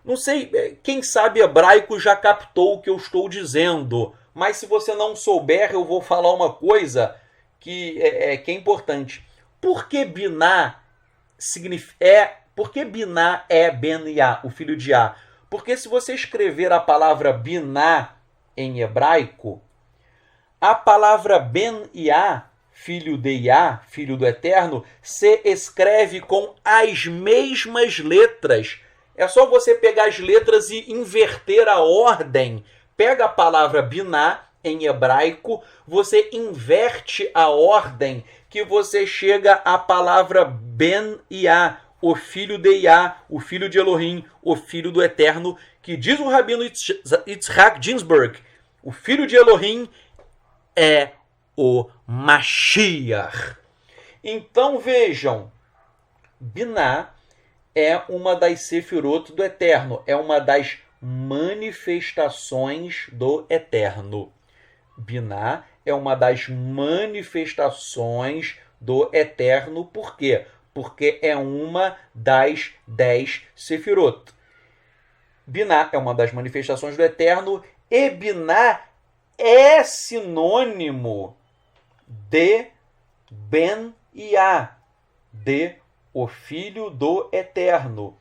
Não sei, quem sabe hebraico já captou o que eu estou dizendo. Mas se você não souber, eu vou falar uma coisa que é importante. Por que Biná é Ben-Yah, o filho de Yah? Porque se você escrever a palavra Biná em hebraico, a palavra Ben-Yah, filho de Yah, filho do Eterno, se escreve com as mesmas letras. É só você pegar as letras e inverter a ordem. Pega a palavra Biná em hebraico, você inverte a ordem que você chega à palavra Ben-Yah, o filho de Yah, o filho de Elohim, o filho do Eterno, que diz o rabino Yitzhak Ginsburg, o filho de Elohim é o Mashiach. Então vejam, Biná é uma das sefirot do Eterno, é uma das manifestações do Eterno. Biná é uma das manifestações do Eterno. Por quê? Porque é uma das 10 Sefirot. Biná é uma das manifestações do Eterno e Biná é sinônimo de Ben Yah, de o Filho do Eterno,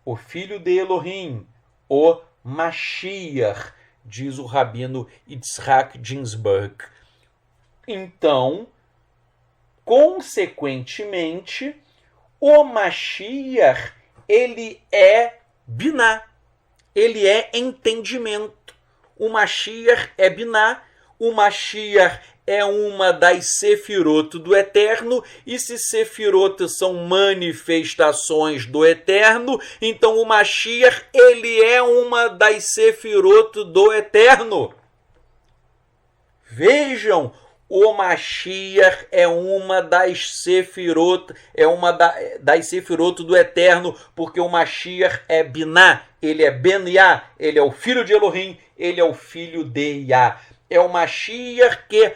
o Filho de Elohim, o Mashiach, diz o rabino Yitzhak Ginsburg. Então, consequentemente, o Mashiach, ele é Biná, ele é entendimento. O Mashiach é Biná, o Mashiach é uma das Sefirot do Eterno, e se Sefirot são manifestações do Eterno, então o Mashiach, ele é uma das Sefirot do Eterno. Vejam, o Mashiach é uma das Sefirot, das Sefirot do Eterno, porque o Mashiach é Biná, ele é Ben Yah, ele é o filho de Elohim, ele é o filho de Yah. É o Mashiach que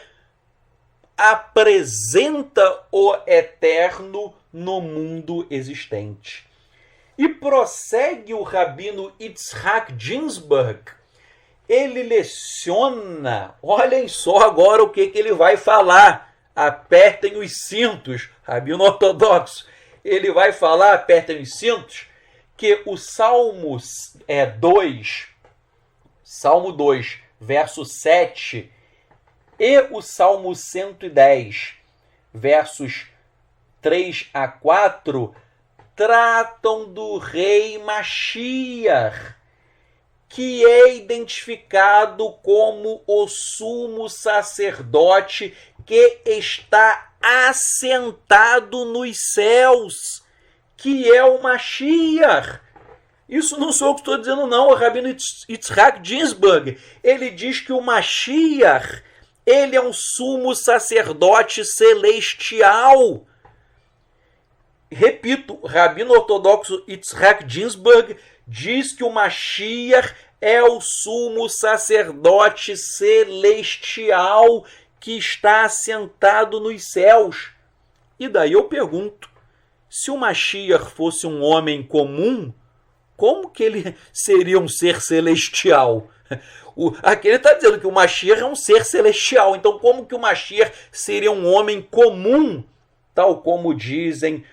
apresenta o Eterno no mundo existente. E prossegue o rabino Yitzhak Ginsburg. Ele leciona, olhem só agora o que ele vai falar. Apertem os cintos, rabino ortodoxo. Ele vai falar, apertem os cintos, que o Salmo 2, verso 7, e o Salmo 110, versos 3 a 4, tratam do rei Mashiach, que é identificado como o sumo sacerdote que está assentado nos céus, que é o Mashiach. Isso não sou eu que estou dizendo, não. O rabino Yitzhak Ginsburg, ele diz que o Mashiach, ele é um sumo sacerdote celestial. Repito, o rabino ortodoxo Yitzhak Ginsburg diz que o Mashiach é o sumo sacerdote celestial que está assentado nos céus. E daí eu pergunto, se o Mashiach fosse um homem comum, como que ele seria um ser celestial? Aqui ele está dizendo que o Mashiach é um ser celestial. Então, como que o Mashiach seria um homem comum, tal como dizem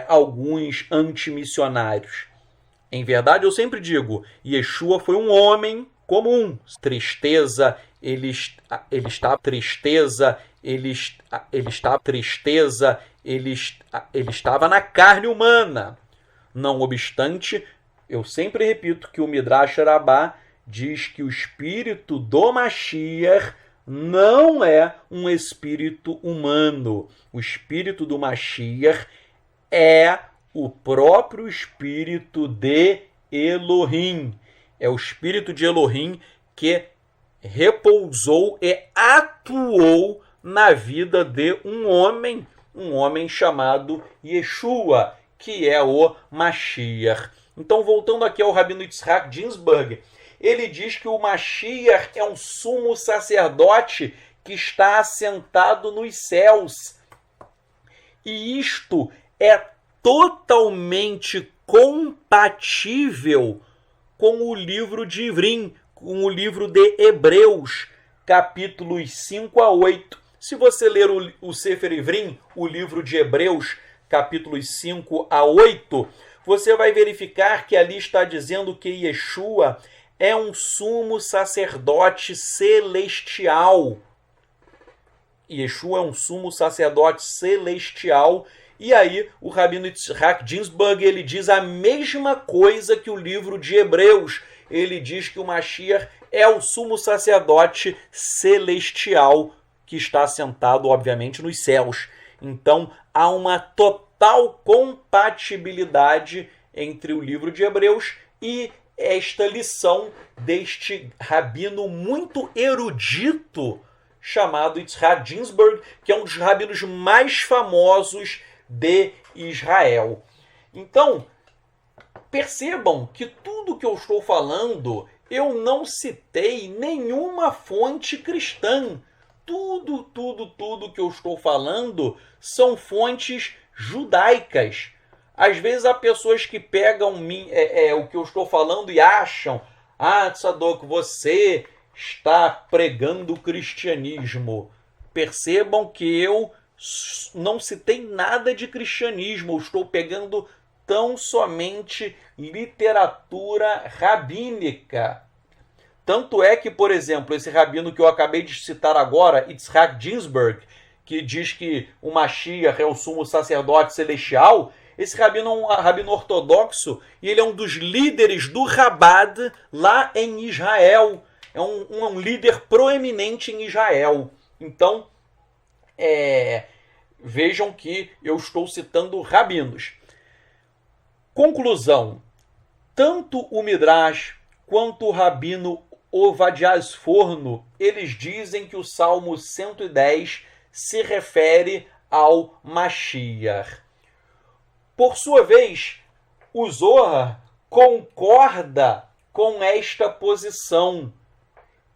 alguns antimissionários? Em verdade, eu sempre digo, Yeshua foi um homem comum. Tristeza, ele estava na carne humana. Não obstante, eu sempre repito que o Midrash Rabbah diz que o espírito do Mashiach não é um espírito humano. O espírito do Mashiach é o próprio espírito de Elohim. É o espírito de Elohim que repousou e atuou na vida de um homem chamado Yeshua, que é o Mashiach. Então, voltando aqui ao rabino Yitzhak Ginsburg, ele diz que o Mashiach é um sumo sacerdote que está assentado nos céus. E isto é totalmente compatível com o livro de Ivrim, com o livro de Hebreus, capítulos 5 a 8. Se você ler o Sefer Ivrim, o livro de Hebreus, capítulos 5 a 8, você vai verificar que ali está dizendo que Yeshua é um sumo sacerdote celestial. Yeshua é um sumo sacerdote celestial. E aí o rabino Yitzhak Ginsburg, ele diz a mesma coisa que o livro de Hebreus. Ele diz que o Mashiach é o sumo sacerdote celestial que está sentado, obviamente, nos céus. Então, há uma total compatibilidade entre o livro de Hebreus e esta lição deste rabino muito erudito chamado Yitzhak Ginsburg, que é um dos rabinos mais famosos de Israel. Então, percebam que tudo que eu estou falando, eu não citei nenhuma fonte cristã. tudo que eu estou falando são fontes judaicas. Às vezes há pessoas que pegam o que eu estou falando e acham: ah, Tzadok, você está pregando o cristianismo. Percebam que eu não citei nada de cristianismo, eu estou pegando tão somente literatura rabínica. Tanto é que, por exemplo, esse rabino que eu acabei de citar agora, Yitzhak Ginsburg, que diz que o Mashiach é o sumo sacerdote celestial, esse rabino é um rabino ortodoxo e ele é um dos líderes do Chabad lá em Israel. É um líder proeminente em Israel. Então, vejam que eu estou citando rabinos. Conclusão. Tanto o Midrash quanto o rabino Ovadia Sforno, eles dizem que o Salmo 110 se refere ao Mashiach. Por sua vez, o Zohar concorda com esta posição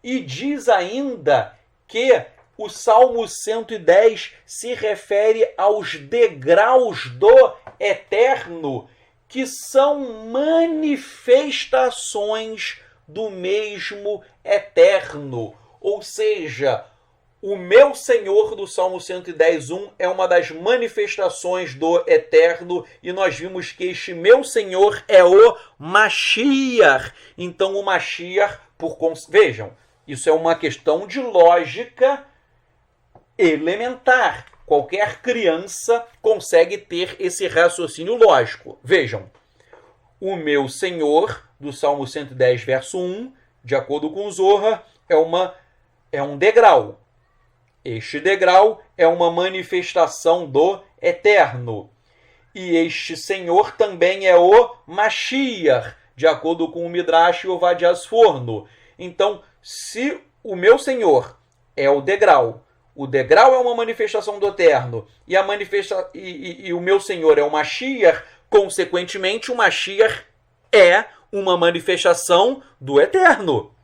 e diz ainda que o Salmo 110 se refere aos degraus do Eterno, que são manifestações do mesmo Eterno. Ou seja, o meu Senhor do Salmo 110:1 é uma das manifestações do Eterno e nós vimos que este meu Senhor é o Mashiach. Então o Mashiach, vejam, isso é uma questão de lógica elementar. Qualquer criança consegue ter esse raciocínio lógico. Vejam, o meu Senhor, do Salmo 110, verso 1, de acordo com o Zohar, é um degrau. Este degrau é uma manifestação do Eterno. E este Senhor também é o Mashiach, de acordo com o Midrash e Ovadia Sforno. Então, se o meu Senhor é o degrau é uma manifestação do Eterno, e o meu Senhor é o Mashiach, consequentemente, o Mashiach é uma manifestação do Eterno.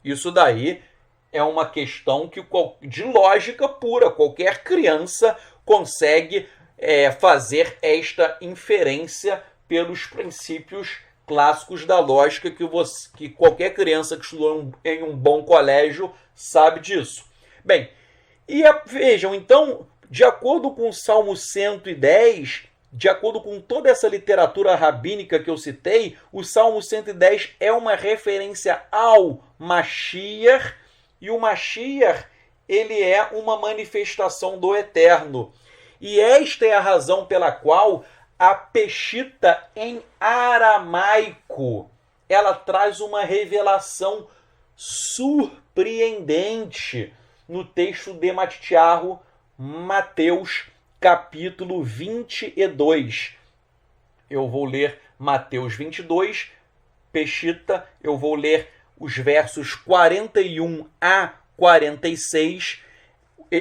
Isso daí é uma questão de lógica pura. Qualquer criança consegue fazer esta inferência pelos princípios clássicos da lógica que qualquer criança que estudou em um bom colégio sabe disso. Bem, vejam, então, de acordo com o Salmo 110, de acordo com toda essa literatura rabínica que eu citei, o Salmo 110 é uma referência ao Mashiach, e o Mashiach, ele é uma manifestação do Eterno. E esta é a razão pela qual a Peshita em aramaico, ela traz uma revelação surpreendente no texto de Matitiarro, Mateus, capítulo 22. Eu vou ler Mateus 22, Peshita, eu vou ler os versos 41 a 46.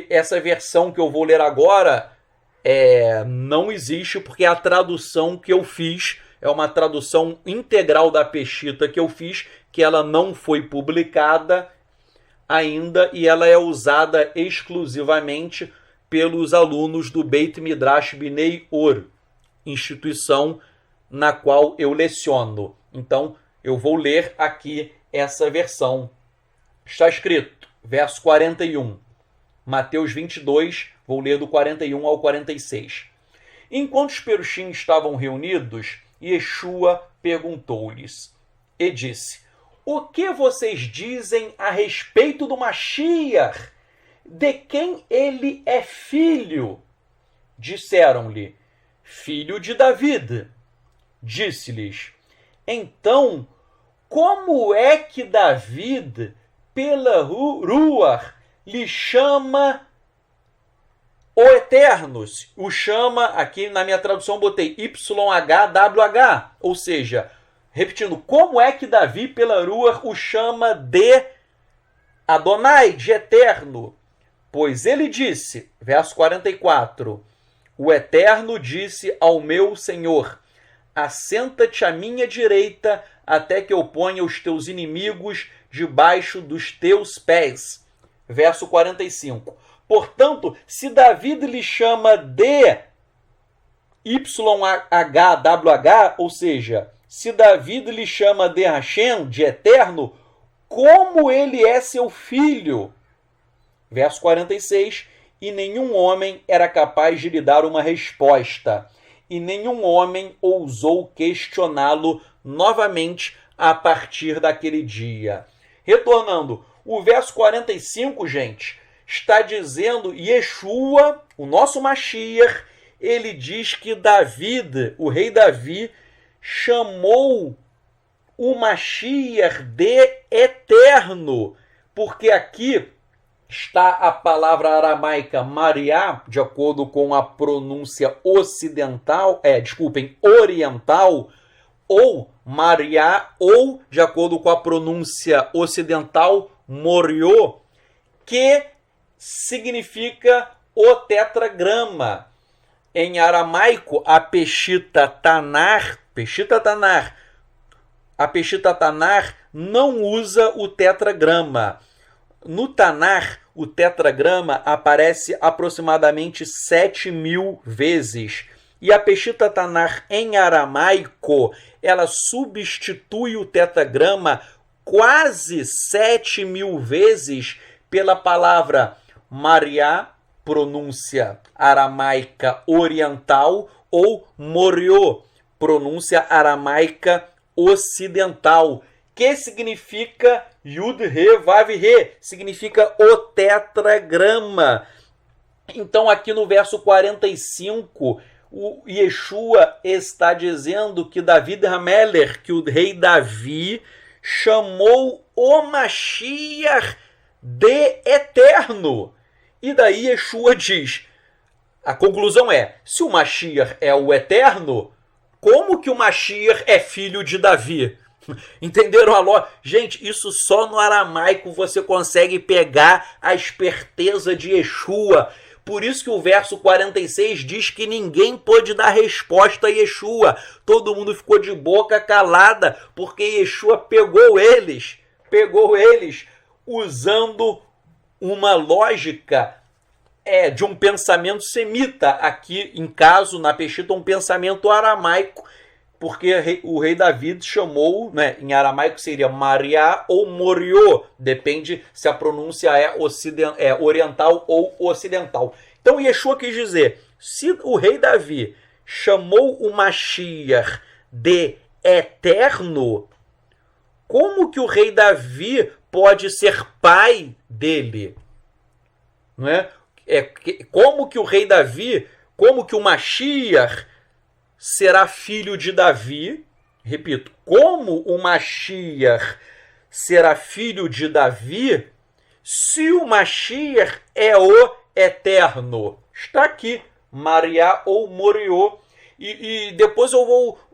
Essa versão que eu vou ler agora não existe, porque a tradução que eu fiz é uma tradução integral da Peshita que eu fiz, que ela não foi publicada ainda e ela é usada exclusivamente pelos alunos do Beit Midrash Bnei Or, instituição na qual eu leciono. Então, eu vou ler aqui essa versão. Está escrito, verso 41, Mateus 22, vou ler do 41 ao 46. Enquanto os perushim estavam reunidos, Yeshua perguntou-lhes e disse: o que vocês dizem a respeito do Mashiach? De quem ele é filho? Disseram-lhe: filho de David. Disse-lhes: então, como é que David, pela Ruach, lhe chama o Eterno? O chama, aqui na minha tradução botei YHWH, ou seja, repetindo, como é que Davi, pela Ruach, o chama de Adonai, de Eterno? Pois ele disse, verso 44, o Eterno disse ao meu Senhor: assenta-te à minha direita, até que eu ponha os teus inimigos debaixo dos teus pés. verso 45. Portanto, se Davi lhe chama de YHWH, ou seja, se Davi lhe chama de Hashem, de eterno, como ele é seu filho? Verso 46, e nenhum homem era capaz de lhe dar uma resposta, e nenhum homem ousou questioná-lo novamente a partir daquele dia. Retornando, o verso 45, gente, está dizendo Yeshua, o nosso Mashiach, ele diz que Davi, o rei Davi, chamou o Mashiach de eterno, porque aqui está a palavra aramaica Mariá, de acordo com a pronúncia oriental, ou Mariá, ou, de acordo com a pronúncia ocidental, Morió, que significa o tetragrama. Em aramaico, a Peshita Tanar não usa o tetragrama. No Tanar, o tetragrama aparece aproximadamente 7.000 vezes. E a Peshita Tanar em aramaico, ela substitui o tetragrama quase 7.000 vezes pela palavra Mariá, pronúncia aramaica oriental, ou Morió, pronúncia aramaica ocidental, que significa Yud Re Vav Re, significa o tetragrama. Então aqui no verso 45, o Yeshua está dizendo que David Hameler, que o rei Davi, chamou o Mashiach de eterno. E daí Yeshua diz, a conclusão é, se o Mashiach é o eterno, como que o Mashiach é filho de Davi? Entenderam a lógica? Gente, isso só no aramaico você consegue pegar a esperteza de Yeshua. Por isso que o verso 46 diz que ninguém pôde dar resposta a Yeshua. Todo mundo ficou de boca calada, porque Yeshua pegou eles usando uma lógica de um pensamento semita. Aqui, em caso, na Peshita, um pensamento aramaico, porque o rei Davi chamou, né, em aramaico seria Mariá ou Morió, depende se a pronúncia é oriental ou ocidental. Então Yeshua quis dizer, se o rei Davi chamou o Mashiach de eterno, como que o rei Davi pode ser pai dele? Não é? Como que o rei Davi, como que o Mashiach será filho de Davi? Repito, como o Mashiach será filho de Davi se o Mashiach é o eterno? Está aqui, Mariá ou Morió. E depois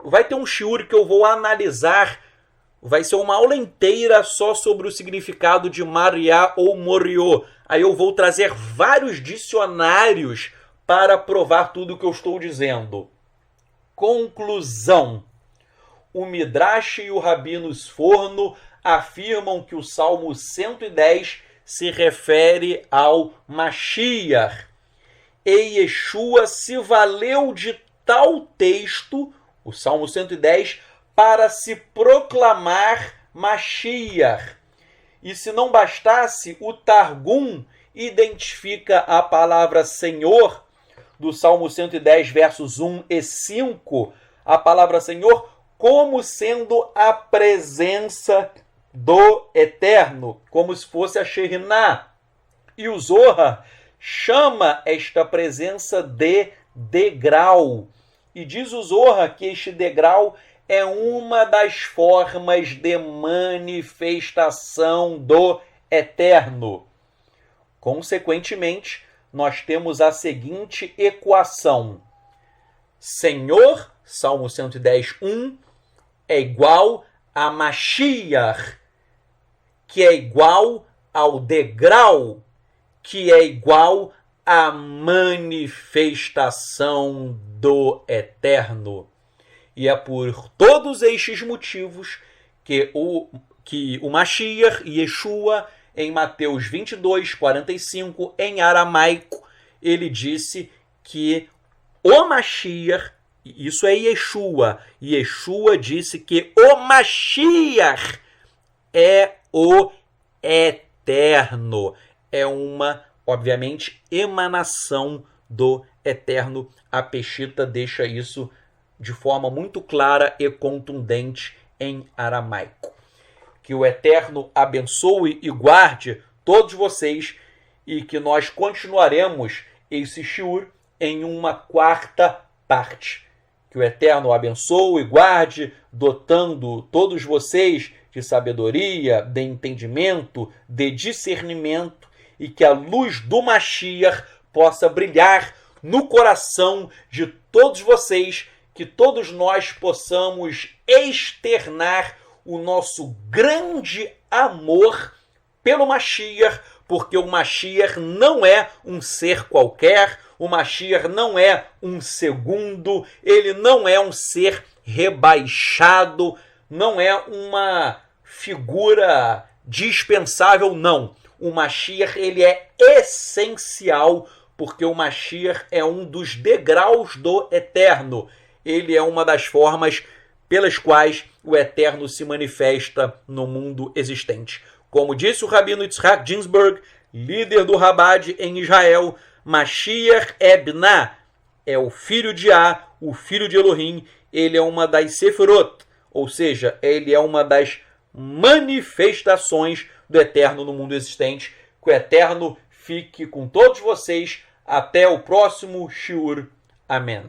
vai ter um shiur que eu vou analisar. Vai ser uma aula inteira só sobre o significado de Mariá ou Morió. Aí eu vou trazer vários dicionários para provar tudo o que eu estou dizendo. Conclusão. O Midrash e o Rabino Sforno afirmam que o Salmo 110 se refere ao Mashiach. E Yeshua se valeu de tal texto, o Salmo 110, para se proclamar Mashiach. E se não bastasse, o Targum identifica a palavra Senhor, do Salmo 110, versos 1 e 5, a palavra Senhor como sendo a presença do Eterno, como se fosse a Shekhinah. E o Zohar chama esta presença de degrau. E diz o Zohar que este degrau é uma das formas de manifestação do Eterno. Consequentemente, nós temos a seguinte equação. Senhor, Salmo 110, 1, é igual a Mashiach, que é igual ao degrau, que é igual à manifestação do Eterno. E é por todos estes motivos que o Mashiach, Yeshua, em Mateus 22, 45, em aramaico, ele disse que o Mashiach, isso é Yeshua, Yeshua disse que o Mashiach é o eterno, é uma, obviamente, emanação do eterno. A Peshita deixa isso de forma muito clara e contundente em aramaico. Que o Eterno abençoe e guarde todos vocês e que nós continuaremos esse shiur em uma quarta parte. Que o Eterno abençoe e guarde, dotando todos vocês de sabedoria, de entendimento, de discernimento, e que a luz do Mashiach possa brilhar no coração de todos vocês, que todos nós possamos externar o nosso grande amor pelo Mashiach, porque o Mashiach não é um ser qualquer, o Mashiach não é um segundo, ele não é um ser rebaixado, não é uma figura dispensável, não. O Mashiach, ele é essencial, porque o Mashiach é um dos degraus do Eterno. Ele é uma das formas pelas quais o Eterno se manifesta no mundo existente. Como disse o Rabino Yitzhak Ginsburg, líder do Rabad em Israel, Mashiach Ebna é o filho de A, o filho de Elohim. Ele é uma das Sefirot, ou seja, ele é uma das manifestações do Eterno no mundo existente. Que o Eterno fique com todos vocês. Até o próximo shiur. Amém.